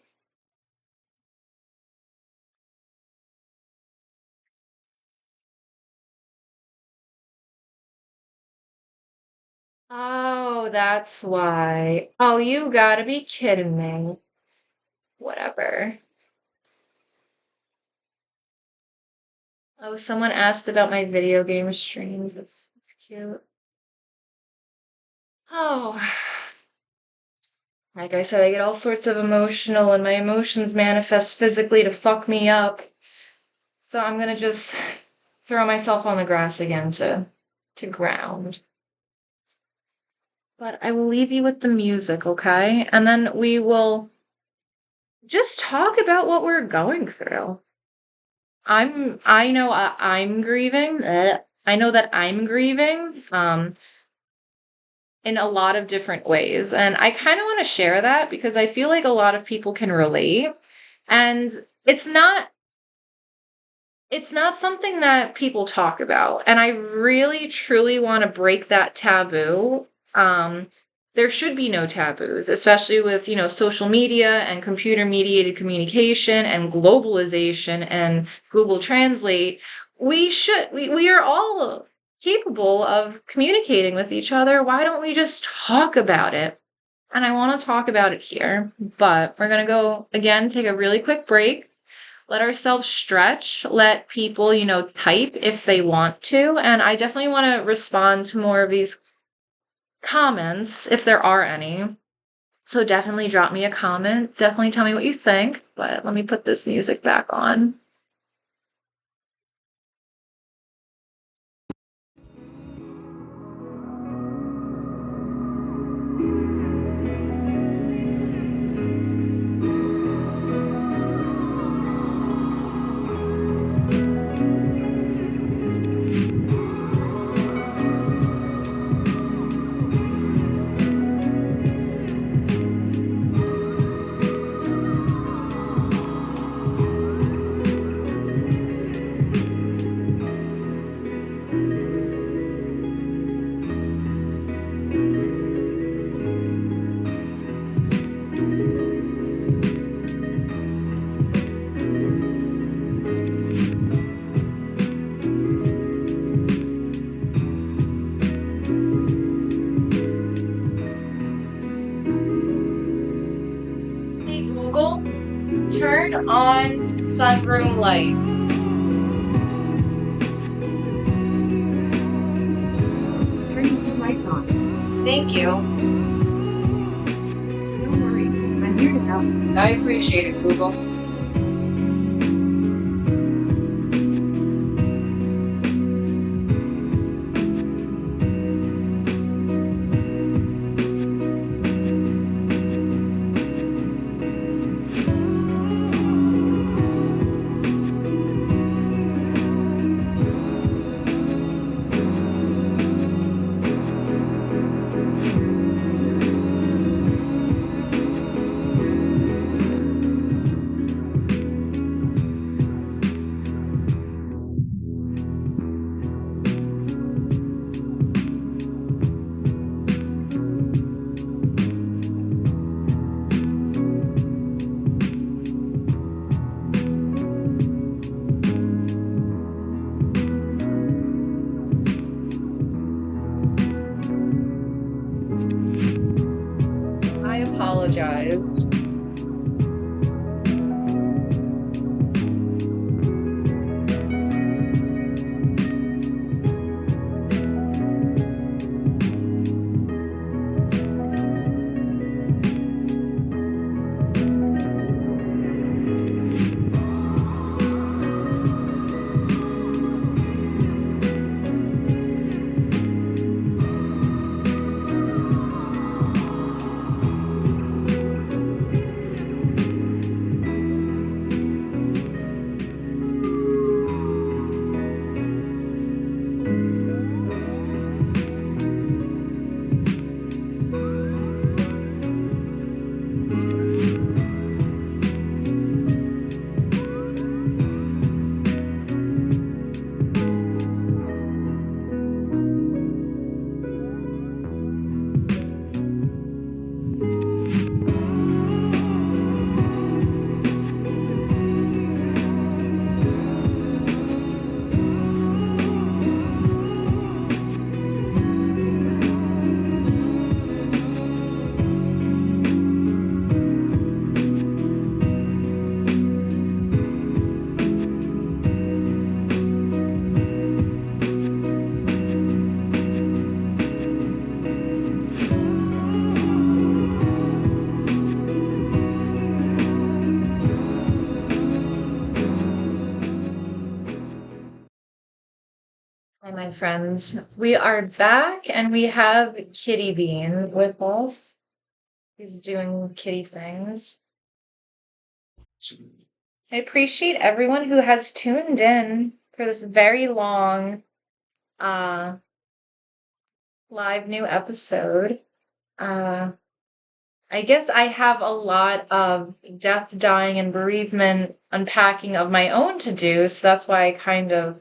Oh, that's why. Oh, you gotta be kidding me. Whatever. Oh, someone asked about my video game streams. It's cute. Oh, like I said, I get all sorts of emotional, and my emotions manifest physically to fuck me up. So I'm gonna just throw myself on the grass again to ground. But I will leave you with the music, okay? And then we will just talk about what we're going through. I know I'm grieving. I know that I'm grieving in a lot of different ways. And I kind of want to share that because I feel like a lot of people can relate. And it's not it's not something that people talk about. And I really truly want to break that taboo. Um, there should be no taboos, especially with, social media and computer mediated communication and globalization and Google Translate. We are all capable of communicating with each other. Why don't we just talk about it? And I want to talk about it here, but we're going to go again, take a really quick break, let ourselves stretch, let people, type if they want to. And I definitely want to respond to more of these comments if there are any. So definitely drop me a comment. Definitely tell me what you think. But let me put this music back on. Hey Google, turn on sunroom light. Turning two lights on. Thank you. Don't worry, I'm here to help. I appreciate it, Google. Hi, my friends. We are back and we have Kitty Bean with us. He's doing kitty things. I appreciate everyone who has tuned in for this very long uh live new episode. Uh I guess I have a lot of death, dying, and bereavement unpacking of my own to do, so that's why I kind of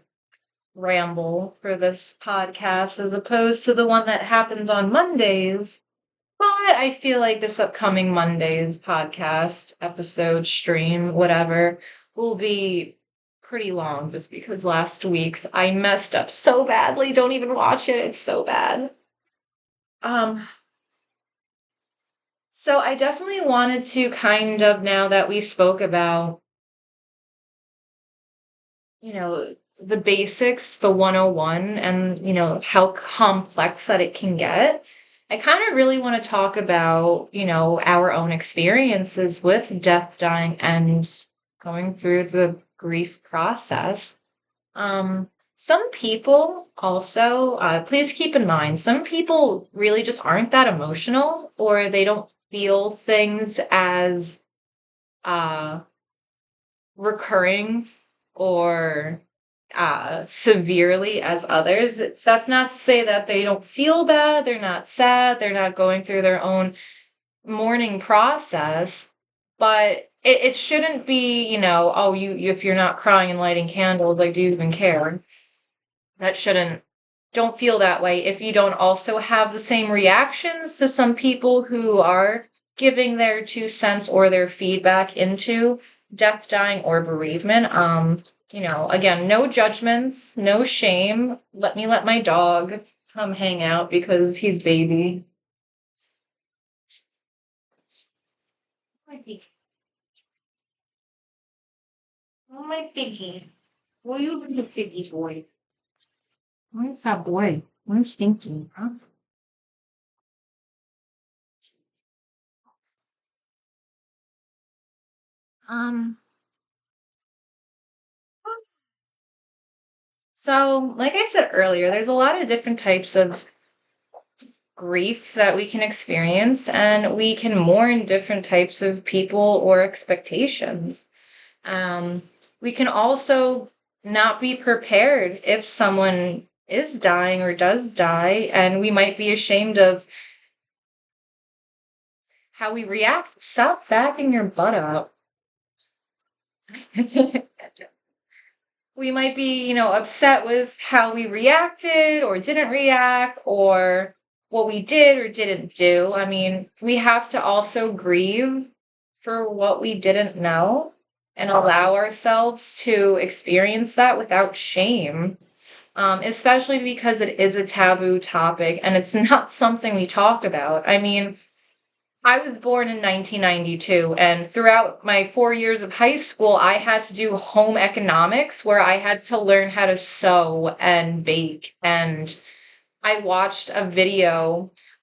ramble for this podcast as opposed to the one that happens on Mondays. But I feel like this upcoming Monday's podcast, episode, stream, whatever, will be pretty long just because last week's I messed up so badly. Don't even watch it. It's so bad. Um, so I definitely wanted to kind of, now that we spoke about, the basics, the 101, and, how complex that it can get. I kind of really want to talk about, our own experiences with death, dying, and going through the grief process. Some people also, please keep in mind, some people really just aren't that emotional, or they don't feel things as uh recurring or severely as others. That's not to say that they don't feel bad, they're not sad, they're not going through their own mourning process, but it shouldn't be, oh, if you're not crying and lighting candles, like, do you even care? That shouldn't, don't feel that way if you don't also have the same reactions to some people who are giving their 2 cents or their feedback into death, dying, or bereavement. Again, no judgments, no shame. Let my dog come hang out because he's baby. Oh, my piggy. Will you be the piggy boy? Where's that boy? Where's Stinky? Huh? Um, so like I said earlier, there's a lot of different types of grief that we can experience, and we can mourn different types of people or expectations. Um, we can also not be prepared if someone is dying or does die, and we might be ashamed of how we react. Stop backing your butt up. We might be, upset with how we reacted or didn't react or what we did or didn't do. I mean, we have to also grieve for what we didn't know and allow ourselves to experience that without shame, especially because it is a taboo topic and it's not something we talk about. I mean, I was born in 1992, and throughout my 4 years of high school, I had to do home economics where I had to learn how to sew and bake. And I watched a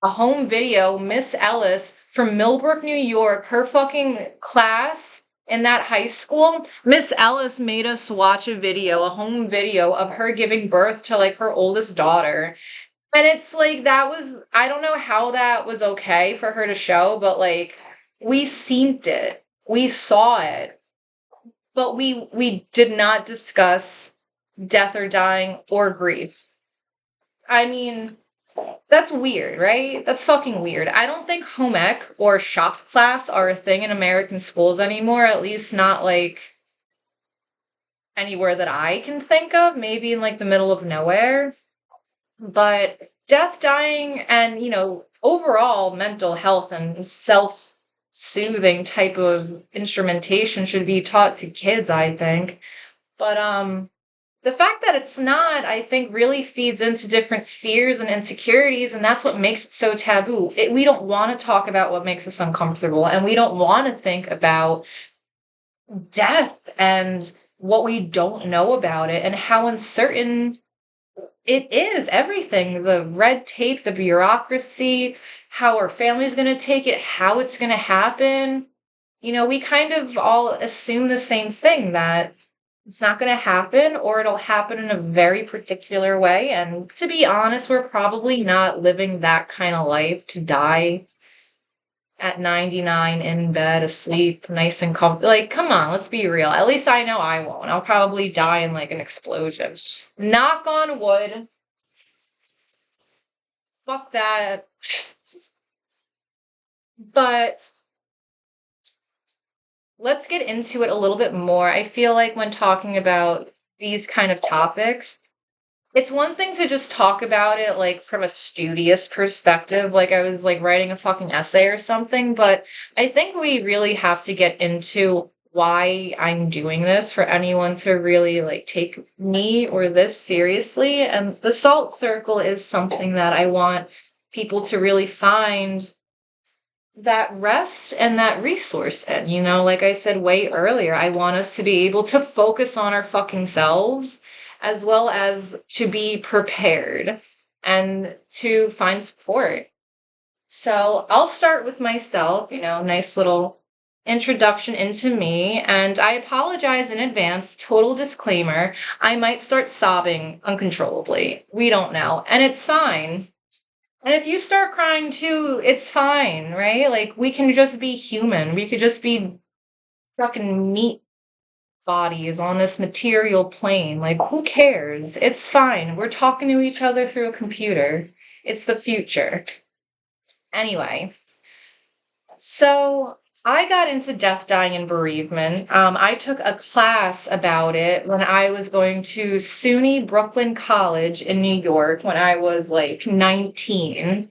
home video, Miss Ellis from Millbrook, New York, her fucking class in that high school. Miss Ellis made us watch a home video of her giving birth to like her oldest daughter. And it's like that was, I don't know how that was okay for her to show, but like we seen it. We saw it. But we did not discuss death or dying or grief. I mean, that's weird, right? That's fucking weird. I don't think home ec or shop class are a thing in American schools anymore, at least not like anywhere that I can think of, maybe in like the middle of nowhere. But death, dying, and, overall mental health and self soothing type of instrumentation should be taught to kids, I think. But, the fact that it's not, I think, really feeds into different fears and insecurities, and that's what makes it so taboo. We don't want to talk about what makes us uncomfortable, and we don't want to think about death and what we don't know about it and how uncertain it is. Everything, the red tape, the bureaucracy, how our family's going to take it, how it's going to happen. We kind of all assume the same thing, that It's not going to happen, or it'll happen in a very particular way. And to be honest, we're probably not living that kind of life to die at 99 in bed, asleep, nice and comfortable. Like, come on, let's be real. At least I know I won't. I'll probably die in like an explosion. Knock on wood. Fuck that. But let's get into it a little bit more. I feel like when talking about these kind of topics, it's one thing to just talk about it like from a studious perspective, like I was like writing a fucking essay or something, but I think we really have to get into why I'm doing this for anyone to really like take me or this seriously. And the salt circle is something that I want people to really find that rest and that resource in. Like I said way earlier, I want us to be able to focus on our fucking selves as well as to be prepared and to find support. So I'll start with myself, nice little introduction into me. And I apologize in advance, total disclaimer. I might start sobbing uncontrollably. We don't know. And it's fine. And if you start crying too, it's fine, right? Like, we can just be human. We could just be fucking meat bodies on this material plane. Like, who cares? It's fine. We're talking to each other through a computer. It's the future. Anyway, so I got into death, dying, and bereavement. I took a class about it when I was going to SUNY Brooklyn College in New York when I was like 19.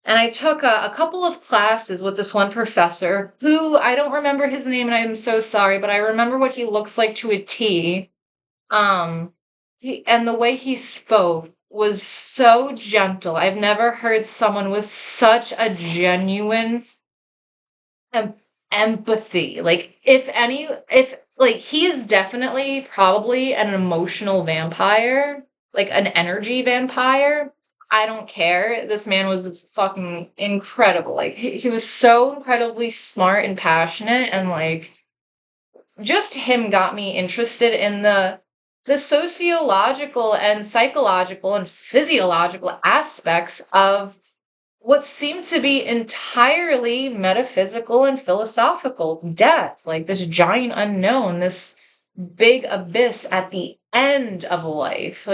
And I took a couple of classes with this one professor who I don't remember his name, and I'm so sorry, but I remember what he looks like to a T. And the way he spoke was so gentle. I've never heard someone with such a genuine em- empathy. Like, if he is definitely probably an emotional vampire, like an energy vampire. I don't care. This man was fucking incredible. Like, he was so incredibly smart and passionate, and like just him got me interested in the sociological and psychological and physiological aspects of what seemed to be entirely metaphysical and philosophical death, like this giant unknown, this big abyss at the end of life.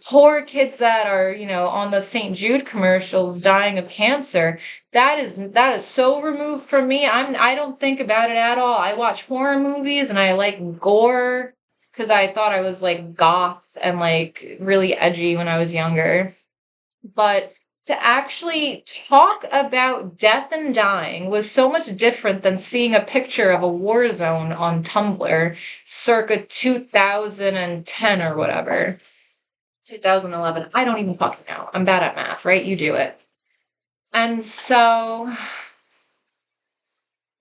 Poor kids that are, on the St. Jude commercials dying of cancer. That is so removed from me. I don't think about it at all. I watch horror movies and I like gore because I thought I was like goth and like really edgy when I was younger. But to actually talk about death and dying was so much different than seeing a picture of a war zone on Tumblr circa 2010 or whatever. 2011. I don't even fucking know. I'm bad at math, right? You do it. And so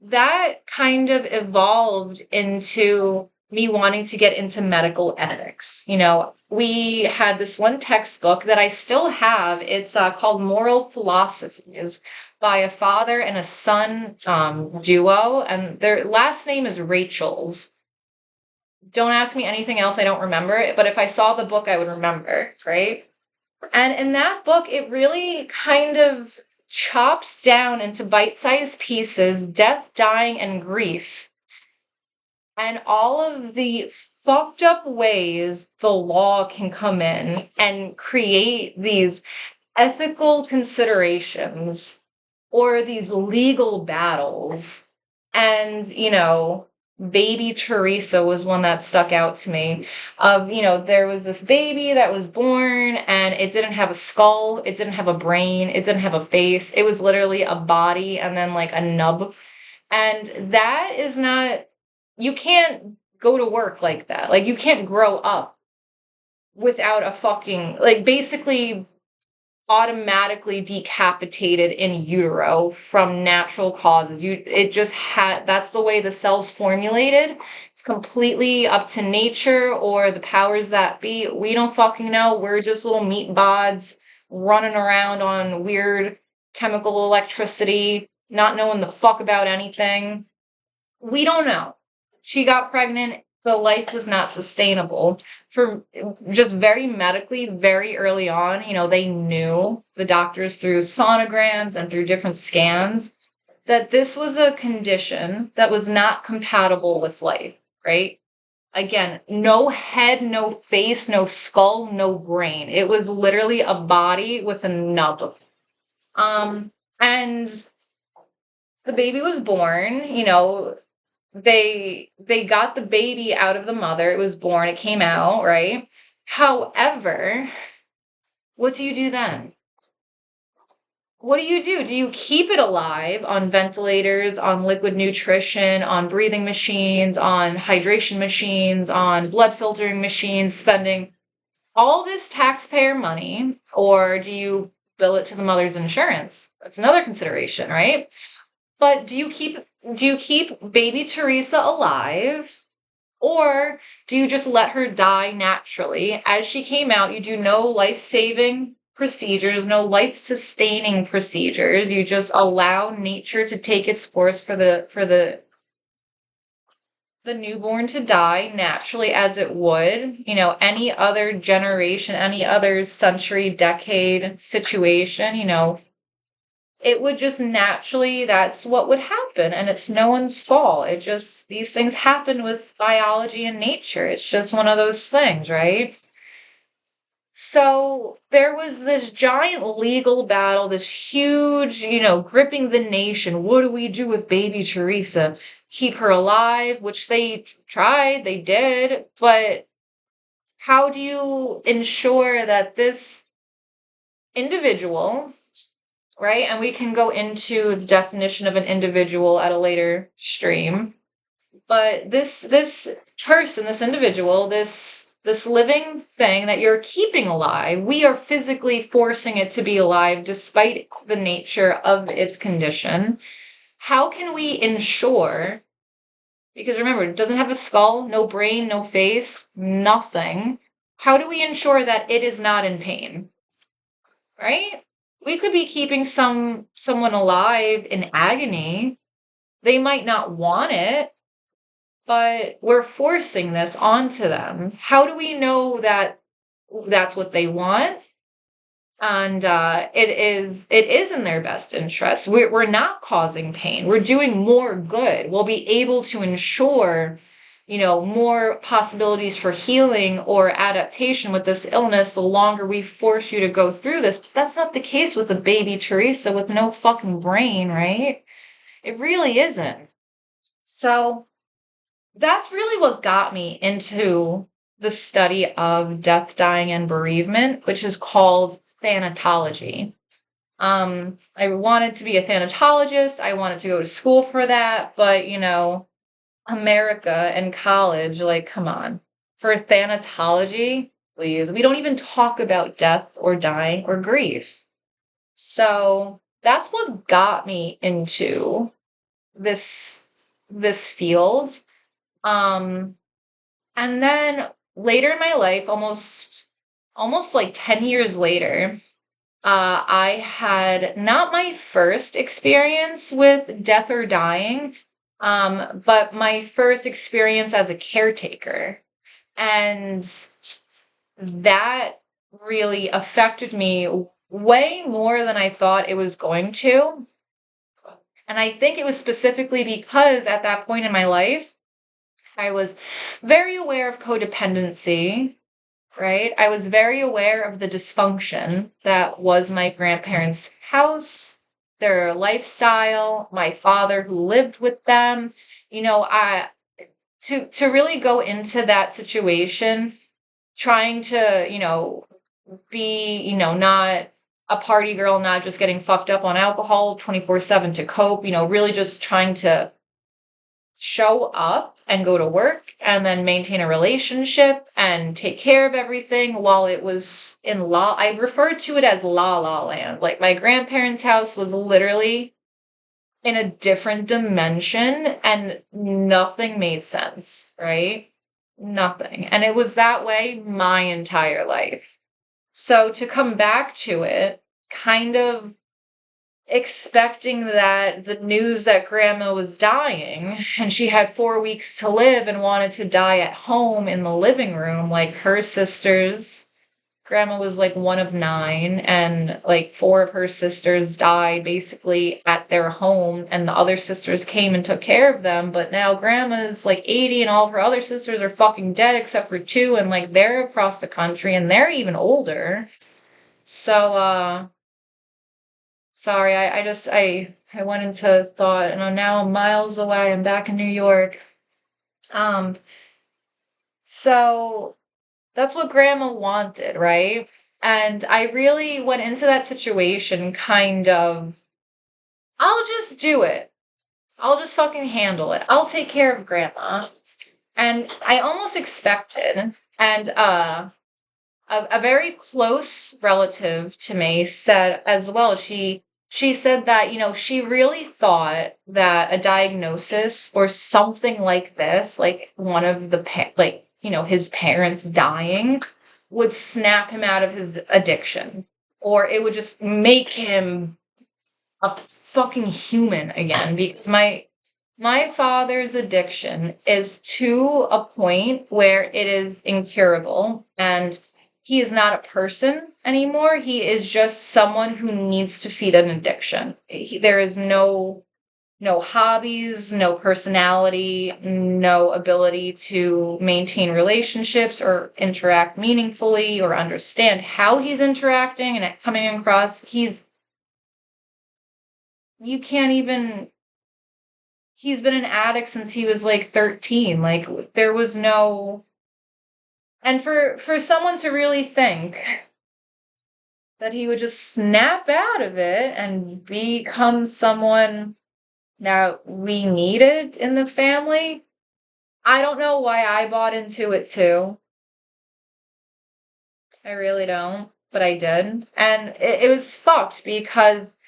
that kind of evolved into me wanting to get into medical ethics. We had this one textbook that I still have. It's called Moral Philosophies by a father and a son duo, and their last name is Rachel's. Don't ask me anything else. I don't remember it, but if I saw the book, I would remember, right? And in that book, it really kind of chops down into bite-sized pieces death, dying, and grief, and all of the fucked up ways the law can come in and create these ethical considerations or these legal battles. And, baby Teresa was one that stuck out to me. There was this baby that was born and it didn't have a skull, it didn't have a brain, it didn't have a face. It was literally a body and then like a nub. And that is not, you can't go to work like that. Like, you can't grow up without a fucking, like, basically automatically decapitated in utero from natural causes. That's the way the cell's formulated. It's completely up to nature or the powers that be. We don't fucking know. We're just little meat bods running around on weird chemical electricity, not knowing the fuck about anything. We don't know. She got pregnant. the life was not sustainable. For just very medically, very early on, they knew, the doctors through sonograms and through different scans, that this was a condition that was not compatible with life, right? Again, no head, no face, no skull, no brain. It was literally a body with a nub. And the baby was born, they got the baby out of the mother. It was born, it came out, right? However, what do you do then? What do? Do you keep it alive on ventilators, on liquid nutrition, on breathing machines, on hydration machines, on blood filtering machines, spending all this taxpayer money, or do you bill it to the mother's insurance? That's another consideration, right? But do you keep baby Teresa alive, or do you just let her die naturally? As she came out, you do no life-saving procedures, no life-sustaining procedures. You just allow nature to take its course for the newborn to die naturally as it would, any other generation, any other century, decade situation, it would just naturally, that's what would happen. And it's no one's fault. These things happen with biology and nature. It's just one of those things, right? So there was this giant legal battle, this huge, gripping the nation. What do we do with baby Teresa? Keep her alive, which they tried, they did, but how do you ensure that this individual, right? And we can go into the definition of an individual at a later stream. But this person, this individual, this living thing that you're keeping alive, we are physically forcing it to be alive despite the nature of its condition. How can we ensure, because remember, it doesn't have a skull, no brain, no face, nothing. How do we ensure that it is not in pain? Right? We could be keeping someone alive in agony. They might not want it, but we're forcing this onto them. How do we know that that's what they want? And it is in their best interest. We're not causing pain. We're doing more good. We'll be able to ensure, more possibilities for healing or adaptation with this illness the longer we force you to go through this. But that's not the case with a baby Teresa with no fucking brain, right? It really isn't. So that's really what got me into the study of death, dying, and bereavement, which is called thanatology. I wanted to be a thanatologist. I wanted to go to school for that, but America and college, like, come on. For thanatology, please. We don't even talk about death or dying or grief. So that's what got me into this field. And then later in my life, almost like 10 years later, I had not my first experience with death or dying, but my first experience as a caretaker. And that really affected me way more than I thought it was going to. And I think it was specifically because at that point in my life, I was very aware of codependency, right? I was very aware of the dysfunction that was my grandparents' house, their lifestyle, my father who lived with them. To really go into that situation, trying to, be, not a party girl, not just getting fucked up on alcohol 24/7 to cope, really just trying to show up and go to work and then maintain a relationship and take care of everything while it was I referred to it as la la land. Like, my grandparents' house was literally in a different dimension and nothing made sense, right? Nothing. And it was that way my entire life. So to come back to it, kind of expecting that the news that grandma was dying and she had 4 weeks to live and wanted to die at home in the living room like her sisters. Grandma was like one of 9, and like 4 of her sisters died basically at their home, and the other sisters came and took care of them. But now grandma's like 80 and all of her other sisters are fucking dead except for 2, and like they're across the country and they're even older. So sorry, I went into thought, and now I'm miles away. I'm back in New York. Um, so that's what grandma wanted, right? And I really went into that situation kind of, I'll just do it. I'll just fucking handle it. I'll take care of grandma. And I almost expected, and a very close relative to me said as well, she said that, she really thought that a diagnosis or something like this, like one of the his parents dying, would snap him out of his addiction, or it would just make him a fucking human again, because my father's addiction is to a point where it is incurable, and he is not a person anymore. He is just someone who needs to feed an addiction. There is no hobbies, no personality, no ability to maintain relationships or interact meaningfully or understand how he's interacting and coming across. You can't even, he's been an addict since he was like 13. Like there was no, and for someone to really think that he would just snap out of it and become someone that we needed in the family, I don't know why I bought into it too. I really don't, but I did. And it was fucked because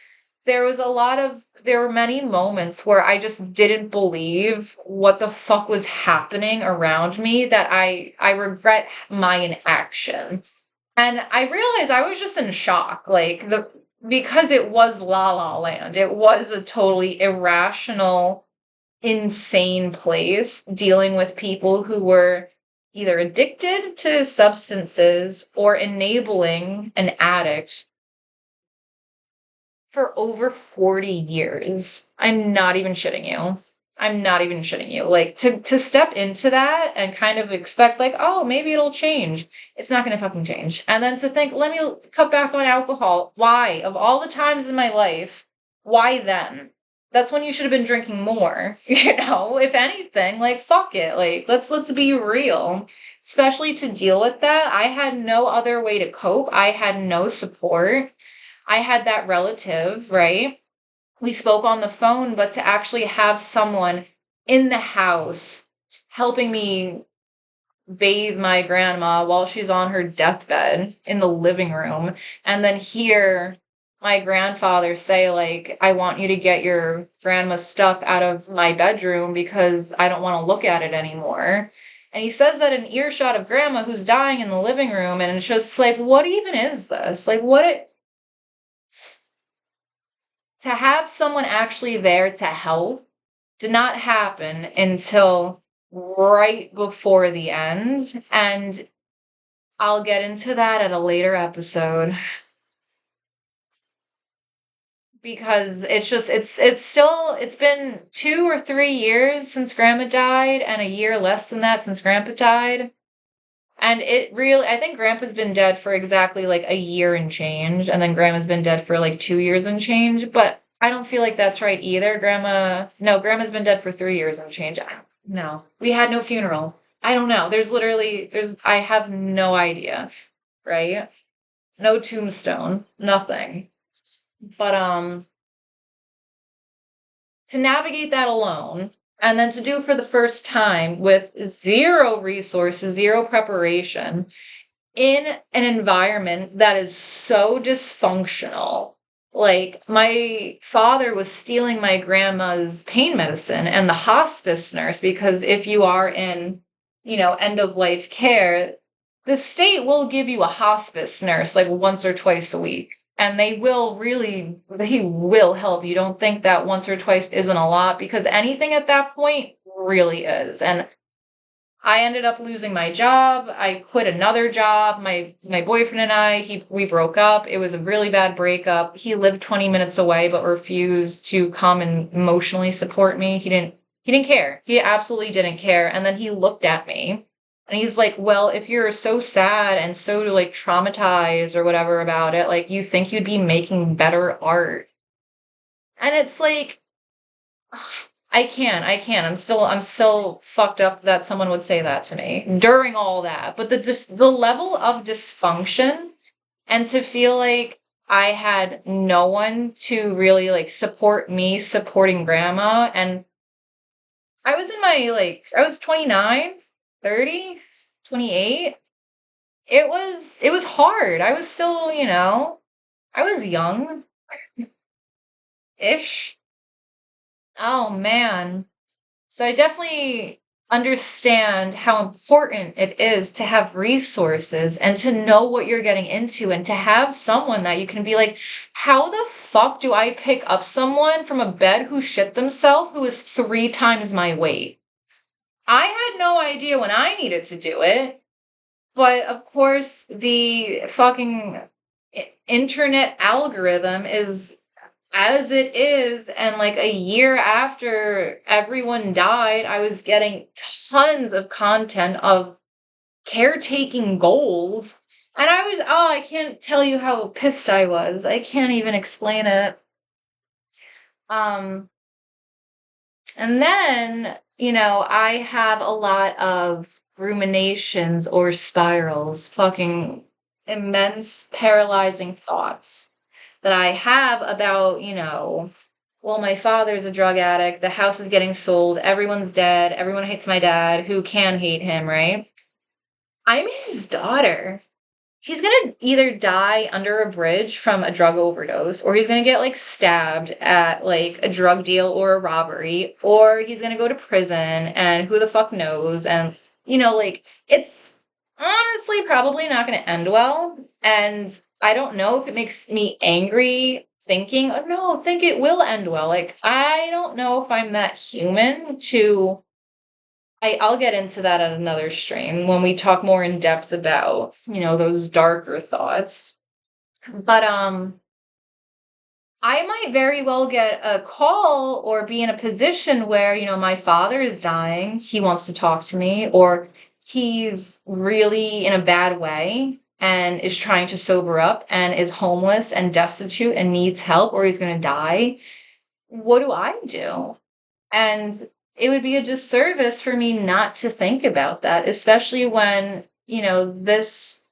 there were many moments where I just didn't believe what the fuck was happening around me, that I regret my inaction. And I realized I was just in shock, because it was La La Land. It was a totally irrational, insane place dealing with people who were either addicted to substances or enabling an addict for over 40 years. I'm not even shitting you. I'm not even shitting you. Like to step into that and kind of expect like, oh, maybe it'll change. It's not going to fucking change. And then to think, let me cut back on alcohol. Why? Of all the times in my life, why then? That's when you should have been drinking more, if anything, like fuck it. Like let's be real. Especially to deal with that, I had no other way to cope. I had no support. I had that relative, right? We spoke on the phone, but to actually have someone in the house helping me bathe my grandma while she's on her deathbed in the living room, and then hear my grandfather say, like, I want you to get your grandma's stuff out of my bedroom because I don't want to look at it anymore. And he says that in earshot of grandma who's dying in the living room, and it's just like, what even is this? Like, to have someone actually there to help did not happen until right before the end. And I'll get into that at a later episode, because it's been 2 or 3 years since grandma died, and a year less than that since grandpa died. And I think grandpa's been dead for exactly like a year and change, and then grandma's been dead for like 2 years and change, but I don't feel like that's right either. Grandma's been dead for 3 years and change. No, we had no funeral. I don't know. I have no idea, right? No tombstone, nothing. But, to navigate that alone, and then to do for the first time with zero resources, zero preparation, in an environment that is so dysfunctional. Like, my father was stealing my grandma's pain medicine and the hospice nurse, because if you are in, end of life care, the state will give you a hospice nurse like once or twice a week. And they will help you. Don't think that once or twice isn't a lot, because anything at that point really is. And I ended up losing my job. I quit another job. My boyfriend and we broke up. It was a really bad breakup. He lived 20 minutes away but refused to come and emotionally support me. He didn't care. He absolutely didn't care. And then he looked at me and he's like, "Well, if you're so sad and so like traumatized or whatever about it, like you think you'd be making better art." And it's like, I can't. I'm still fucked up that someone would say that to me during all that. But the level of dysfunction, and to feel like I had no one to really like support me supporting grandma. And I was in my I was 29, 30, 28. It was hard. I was still, I was young ish. Oh man. So I definitely understand how important it is to have resources and to know what you're getting into and to have someone that you can be like, how the fuck do I pick up someone from a bed who shit themselves who is 3 times my weight? I had no idea when I needed to do it, but of course the fucking internet algorithm is as it is, and like a year after everyone died, I was getting tons of content of caretaking gold. And I can't tell you how pissed I was. I can't even explain it. Um, and then, I have a lot of ruminations or spirals, fucking immense paralyzing thoughts that I have about, well, my father's a drug addict, the house is getting sold, everyone's dead, everyone hates my dad, who can hate him, right? I'm his daughter. He's gonna either die under a bridge from a drug overdose, or he's gonna get like stabbed at like a drug deal or a robbery, or he's gonna go to prison, and who the fuck knows? And, it's honestly probably not gonna end well. And I don't know if it makes me angry thinking, oh no, think it will end well. Like, I don't know if I'm that human to. I'll get into that at another stream when we talk more in depth about, those darker thoughts. But I might very well get a call or be in a position where, my father is dying, he wants to talk to me, or he's really in a bad way and is trying to sober up and is homeless and destitute and needs help, or he's going to die. What do I do? And it would be a disservice for me not to think about that, especially when, this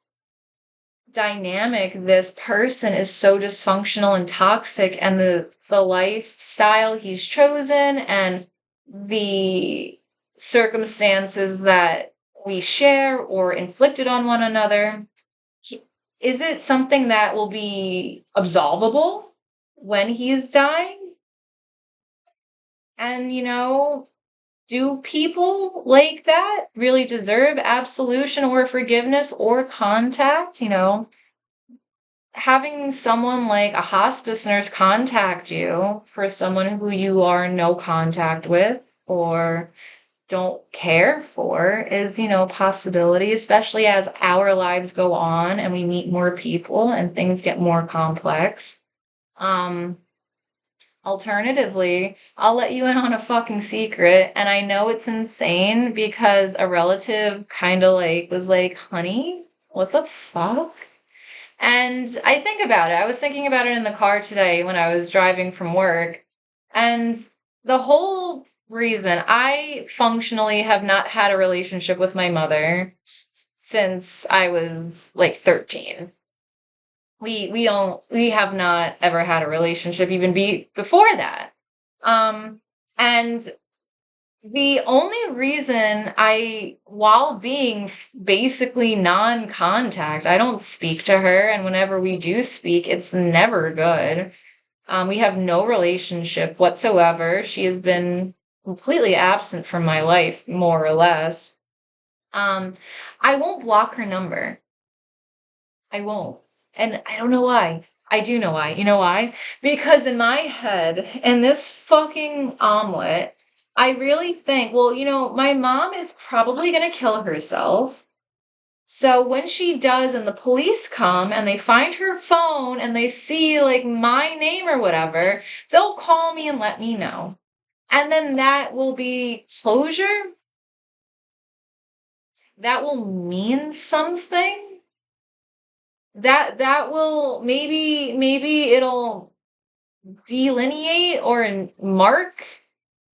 dynamic, this person is so dysfunctional and toxic, and the lifestyle he's chosen and the circumstances that we share or inflicted on one another. Is it something that will be absolvable when he is dying? And, do people like that really deserve absolution or forgiveness or contact? Having someone like a hospice nurse contact you for someone who you are no contact with or don't care for is, possibility, especially as our lives go on and we meet more people and things get more complex. Um, Alternatively, I'll let you in on a fucking secret, and I know it's insane because a relative kind of like was like, "Honey, what the fuck?" And I think about it. I was thinking about it in the car today when I was driving from work, and the whole reason I functionally have not had a relationship with my mother since I was like 13. We have not ever had a relationship even before that. And the only reason while being basically non-contact, I don't speak to her, and whenever we do speak, it's never good. We have no relationship whatsoever. She has been completely absent from my life, more or less. I won't block her number. I won't. And I don't know why. I do know why. You know why? Because in my head, in this fucking omelet, I really think, well, my mom is probably going to kill herself. So when she does and the police come and they find her phone and they see like my name or whatever, they'll call me and let me know. And then that will be closure. That will mean something. That will maybe it'll delineate or mark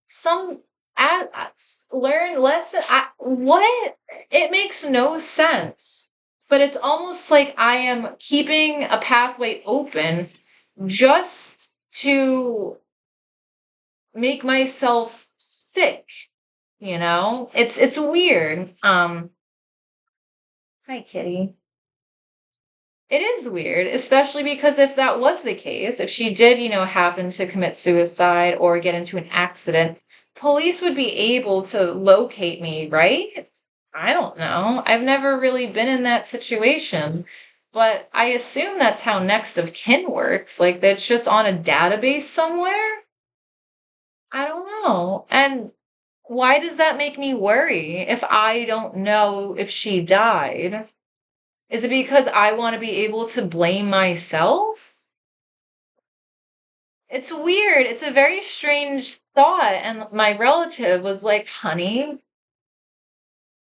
some learn lesson. What? It makes no sense. But it's almost like I am keeping a pathway open just to make myself sick, It's weird. Hi Kitty. It is weird, especially because if that was the case, if she did, happen to commit suicide or get into an accident, police would be able to locate me, right? I don't know. I've never really been in that situation, but I assume that's how next of kin works. Like that's just on a database somewhere. I don't know. And why does that make me worry if I don't know if she died? Is it because I want to be able to blame myself? It's weird. It's a very strange thought. And my relative was like, honey,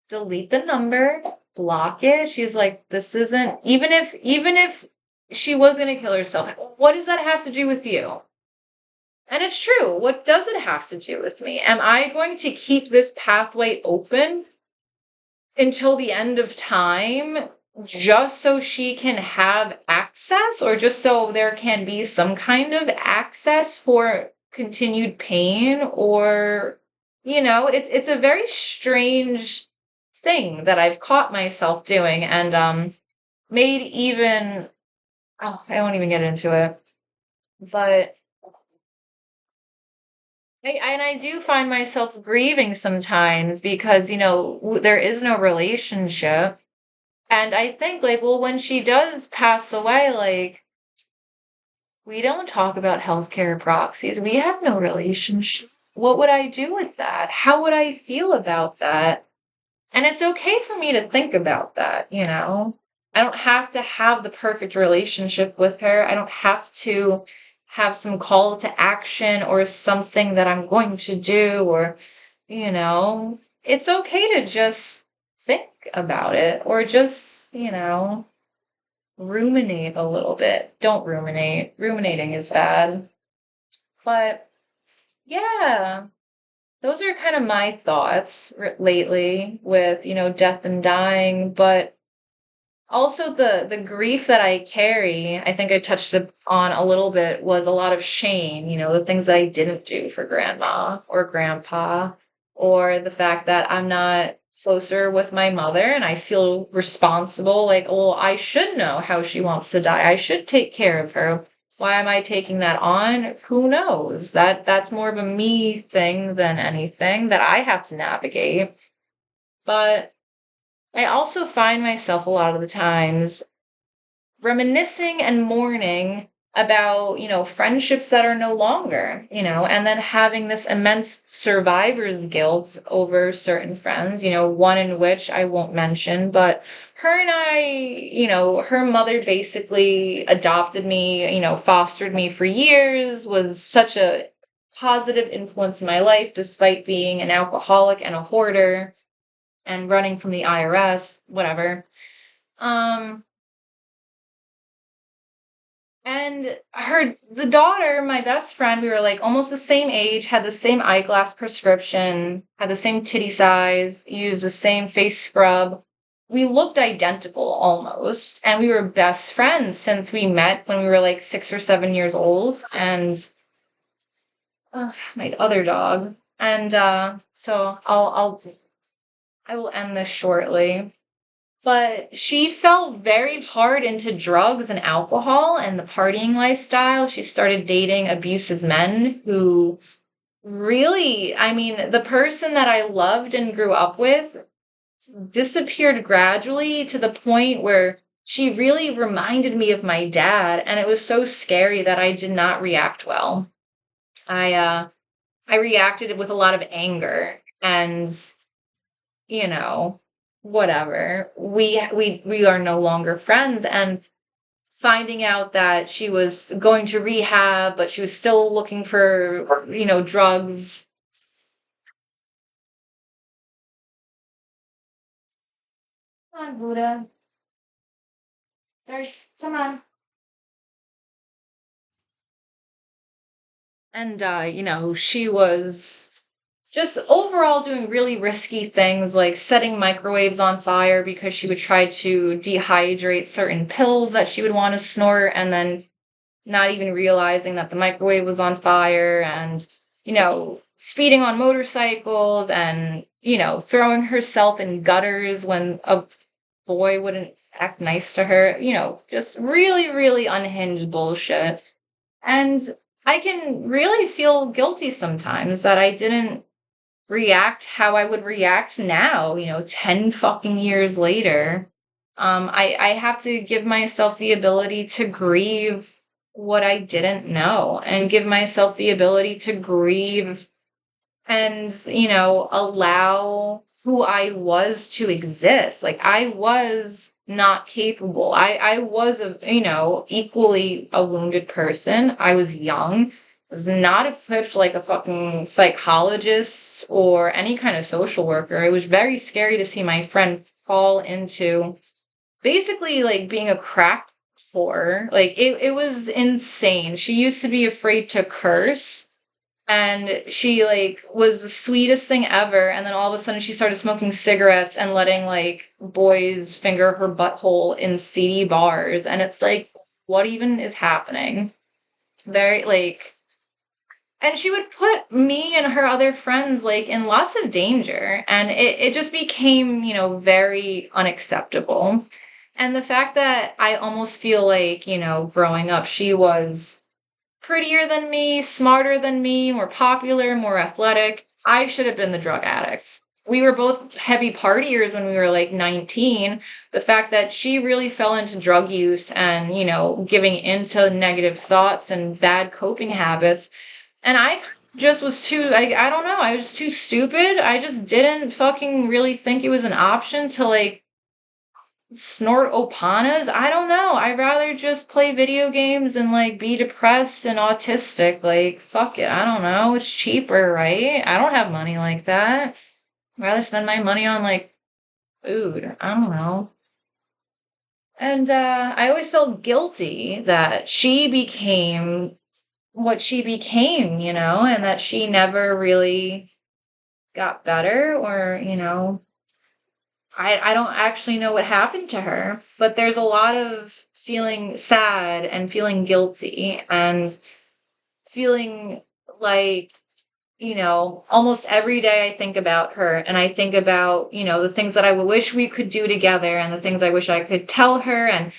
delete the number, block it. She's like, this isn't, even if she was going to kill herself, what does that have to do with you? And it's true. What does it have to do with me? Am I going to keep this pathway open until the end of time just so she can have access, or just so there can be some kind of access for continued pain? Or it's a very strange thing that I've caught myself doing, and made even I won't even get into it. But I do find myself grieving sometimes because there is no relationship. And I think, like, well, when she does pass away, like, we don't talk about healthcare proxies. We have no relationship. What would I do with that? How would I feel about that? And it's okay for me to think about that. I don't have to have the perfect relationship with her. I don't have to have some call to action or something that I'm going to do, or, it's okay to just think about it, or just, ruminate a little bit. Don't ruminate. Ruminating is bad. But yeah, those are kind of my thoughts lately with, death and dying, but also the grief that I carry. I think I touched on a little bit, was a lot of shame, the things that I didn't do for grandma or grandpa, or the fact that I'm not closer with my mother and I feel responsible, like, well, I should know how she wants to die. I should take care of her. Why am I taking that on? Who knows? That's more of a me thing than anything that I have to navigate. But I also find myself a lot of the times reminiscing and mourning about, friendships that are no longer, and then having this immense survivor's guilt over certain friends, one in which I won't mention, but her and I, her mother basically adopted me, fostered me for years, was such a positive influence in my life, despite being an alcoholic and a hoarder and running from the IRS, whatever. Um, And the daughter, my best friend, we were like almost the same age, had the same eyeglass prescription, had the same titty size, used the same face scrub. We looked identical almost, and we were best friends since we met when we were like 6 or 7 years old. And my other dog. And so I will end this shortly. But she fell very hard into drugs and alcohol and the partying lifestyle. She started dating abusive men who really, I mean, the person that I loved and grew up with disappeared gradually to the point where she really reminded me of my dad, and it was so scary that I did not react well. I reacted with a lot of anger and, you know, whatever. We are no longer friends, and finding out that she was going to rehab, but she was still looking for, drugs. Come on, Buddha. Come on. And, she was just overall doing really risky things like setting microwaves on fire because she would try to dehydrate certain pills that she would want to snort, and then not even realizing that the microwave was on fire, and, speeding on motorcycles, and, throwing herself in gutters when a boy wouldn't act nice to her, just really, really unhinged bullshit. And I can really feel guilty sometimes that I didn't react how I would react now, 10 fucking years later. I have to give myself the ability to grieve what I didn't know, and give myself the ability to grieve and, allow who I was to exist. Like, I was not capable. I was equally a wounded person. I was young, was not equipped like a fucking psychologist or any kind of social worker. It was very scary to see my friend fall into basically like being a crack whore. Like, it was insane. She used to be afraid to curse, and she like was the sweetest thing ever, and then all of a sudden she started smoking cigarettes and letting like boys finger her butthole in seedy bars, and it's like, what even is happening? Very like, and she would put me and her other friends like in lots of danger, and it just became, very unacceptable. And the fact that I almost feel like, growing up, she was prettier than me, smarter than me, more popular, more athletic. I should have been the drug addict. We were both heavy partiers when we were like 19. The fact that she really fell into drug use and, giving into negative thoughts and bad coping habits. And I just was too, I don't know, I was too stupid. I just didn't fucking really think it was an option to like snort opanas. I don't know. I'd rather just play video games and like be depressed and autistic. Like, fuck it. I don't know. It's cheaper, right? I don't have money like that. I'd rather spend my money on like food. I don't know. And I always felt guilty that she became what she became, and that she never really got better, or, I don't actually know what happened to her, but there's a lot of feeling sad and feeling guilty and feeling like, almost every day I think about her, and I think about, the things that I wish we could do together, and the things I wish I could tell her, and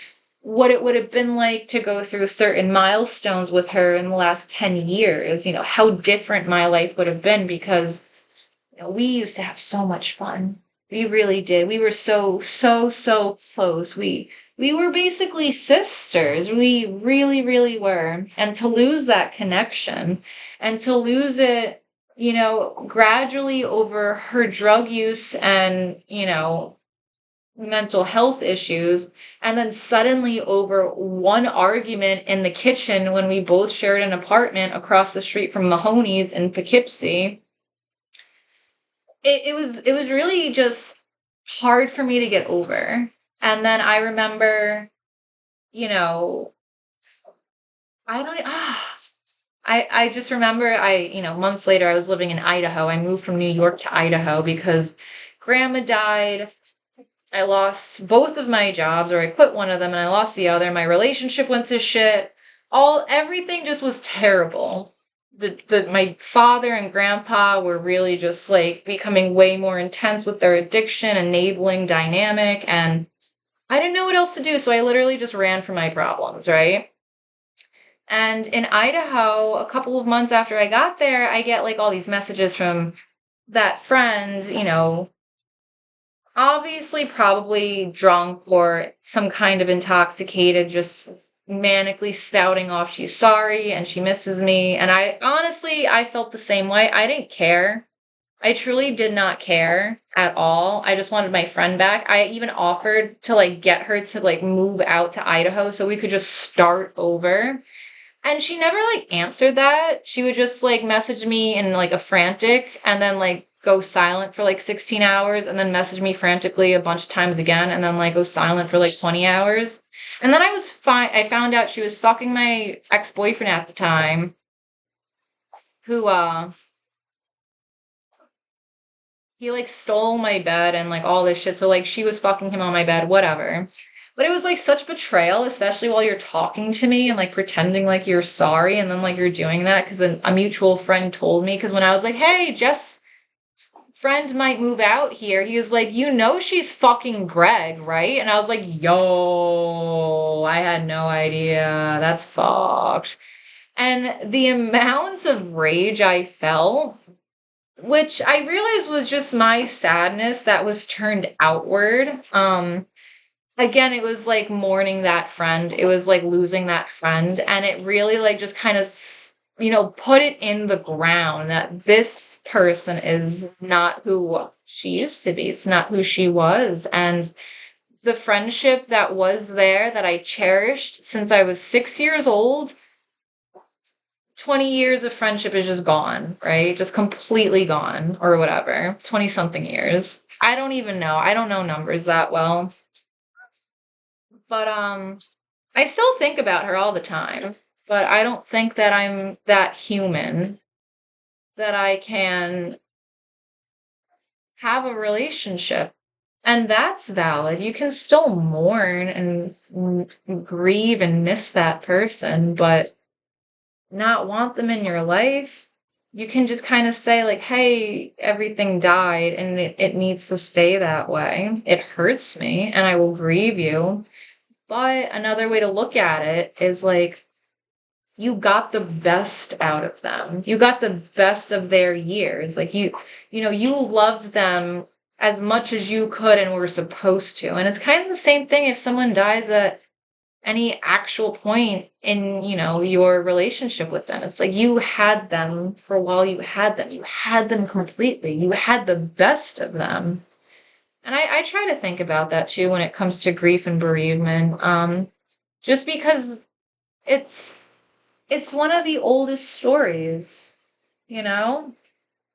what it would have been like to go through certain milestones with her in the last 10 years, how different my life would have been, because we used to have so much fun. We really did. We were so, so, so close. We were basically sisters. We really, really were. And to lose that connection, and to lose it, gradually over her drug use and, mental health issues, and then suddenly over one argument in the kitchen when we both shared an apartment across the street from Mahoney's in Poughkeepsie. It was really just hard for me to get over. And then I remember, you know, I don't I just remember months later I was living in Idaho. I moved from New York to Idaho because grandma died. I lost both of my jobs, or I quit one of them and I lost the other. My relationship went to shit. Everything just was terrible. My father and grandpa were really just like becoming way more intense with their addiction enabling dynamic, and I didn't know what else to do, so I literally just ran from my problems, right? And in Idaho, a couple of months after I got there, I get like all these messages from that friend, obviously probably drunk or some kind of intoxicated, just manically spouting off she's sorry and she misses me. And I felt the same way. I didn't care. I truly did not care at all. I just wanted my friend back. I even offered to like get her to like move out to Idaho so we could just start over. And she never like answered that. She would just like message me in like a frantic and then like go silent for like 16 hours and then message me frantically a bunch of times again and then like go silent for like 20 hours. And then I was fine. I found out she was fucking my ex-boyfriend at the time, who he like stole my bed and like all this shit. So like she was fucking him on my bed, whatever. But it was like such betrayal, especially while you're talking to me and like pretending like you're sorry and then like you're doing that because a mutual friend told me. Because when I was like, hey, Jess' friend might move out here, he was like, you know, she's fucking Greg, right? And I was like, yo, I had no idea. That's fucked. And the amount of rage I felt, which I realized was just my sadness that was turned outward. Again, it was like mourning that friend. It was like losing that friend. And it really like just kind of, put it in the ground that this person is not who she used to be. It's not who she was. And the friendship that was there that I cherished since I was 6 years old, 20 years of friendship is just gone, right? Just completely gone or whatever. 20 something years. I don't even know. I don't know numbers that well. But I still think about her all the time, but I don't think that I'm that human that I can have a relationship. And that's valid. You can still mourn and grieve and miss that person, but not want them in your life. You can just kind of say, like, hey, everything died and it needs to stay that way. It hurts me and I will grieve you. But another way to look at it is like, you got the best out of them. You got the best of their years. Like you loved them as much as you could and were supposed to. And it's kind of the same thing if someone dies at any actual point in, your relationship with them. It's like you had them for while you had them. You had them completely. You had the best of them. And I try to think about that too when it comes to grief and bereavement. Just because it's one of the oldest stories, you know?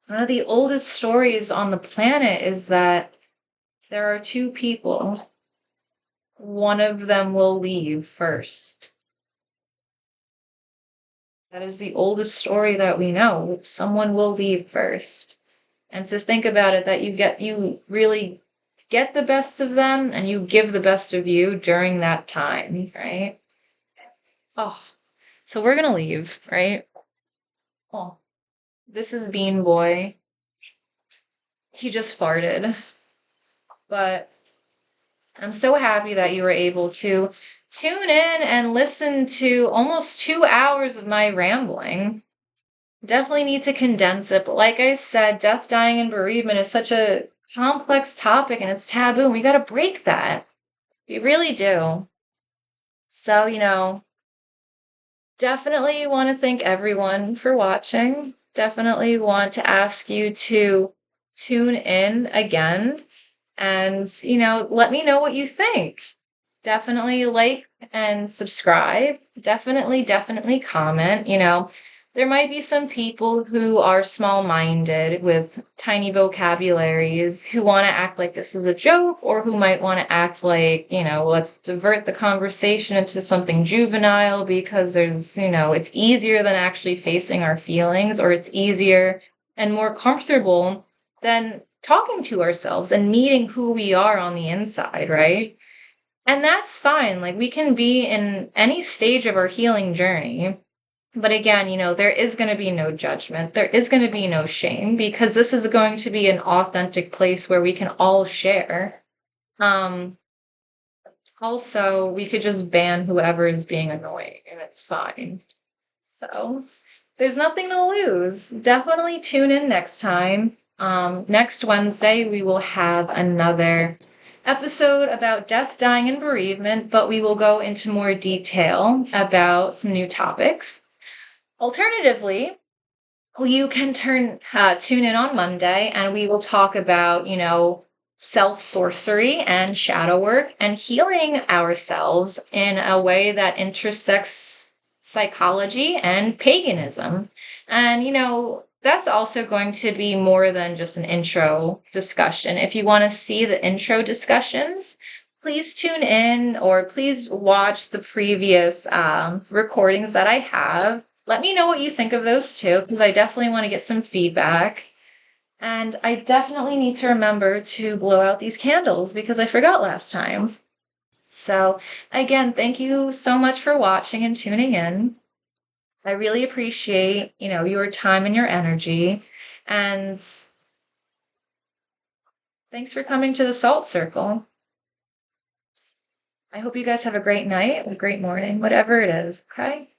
One of the oldest stories on the planet is that there are two people. One of them will leave first. That is the oldest story that we know. Someone will leave first. And to think about it, that you really get the best of them and you give the best of you during that time, right? Oh, so we're gonna leave, right? Oh, this is Bean Boy. He just farted. But I'm so happy that you were able to tune in and listen to almost 2 hours of my rambling. Definitely need to condense it. But like I said, death, dying, and bereavement is such a complex topic and it's taboo. And we got to break that. We really do. So, definitely want to thank everyone for watching. Definitely want to ask you to tune in again and, let me know what you think. Definitely like and subscribe. Definitely comment. There might be some people who are small-minded with tiny vocabularies who want to act like this is a joke, or who might want to act like, let's divert the conversation into something juvenile because it's easier than actually facing our feelings, or it's easier and more comfortable than talking to ourselves and meeting who we are on the inside, right? And that's fine. Like, we can be in any stage of our healing journey. But again, there is going to be no judgment. There is going to be no shame because this is going to be an authentic place where we can all share. Also, we could just ban whoever is being annoying and it's fine. So, there's nothing to lose. Definitely tune in next time. Next Wednesday, we will have another episode about death, dying, and bereavement, but we will go into more detail about some new topics. Alternatively, you can tune in on Monday, and we will talk about, self-sorcery and shadow work and healing ourselves in a way that intersects psychology and paganism. And, that's also going to be more than just an intro discussion. If you want to see the intro discussions, please tune in or please watch the previous recordings that I have. Let me know what you think of those too, because I definitely want to get some feedback. And I definitely need to remember to blow out these candles because I forgot last time. So, again, thank you so much for watching and tuning in. I really appreciate, your time and your energy. And thanks for coming to the Salt Circle. I hope you guys have a great night, a great morning, whatever it is, okay?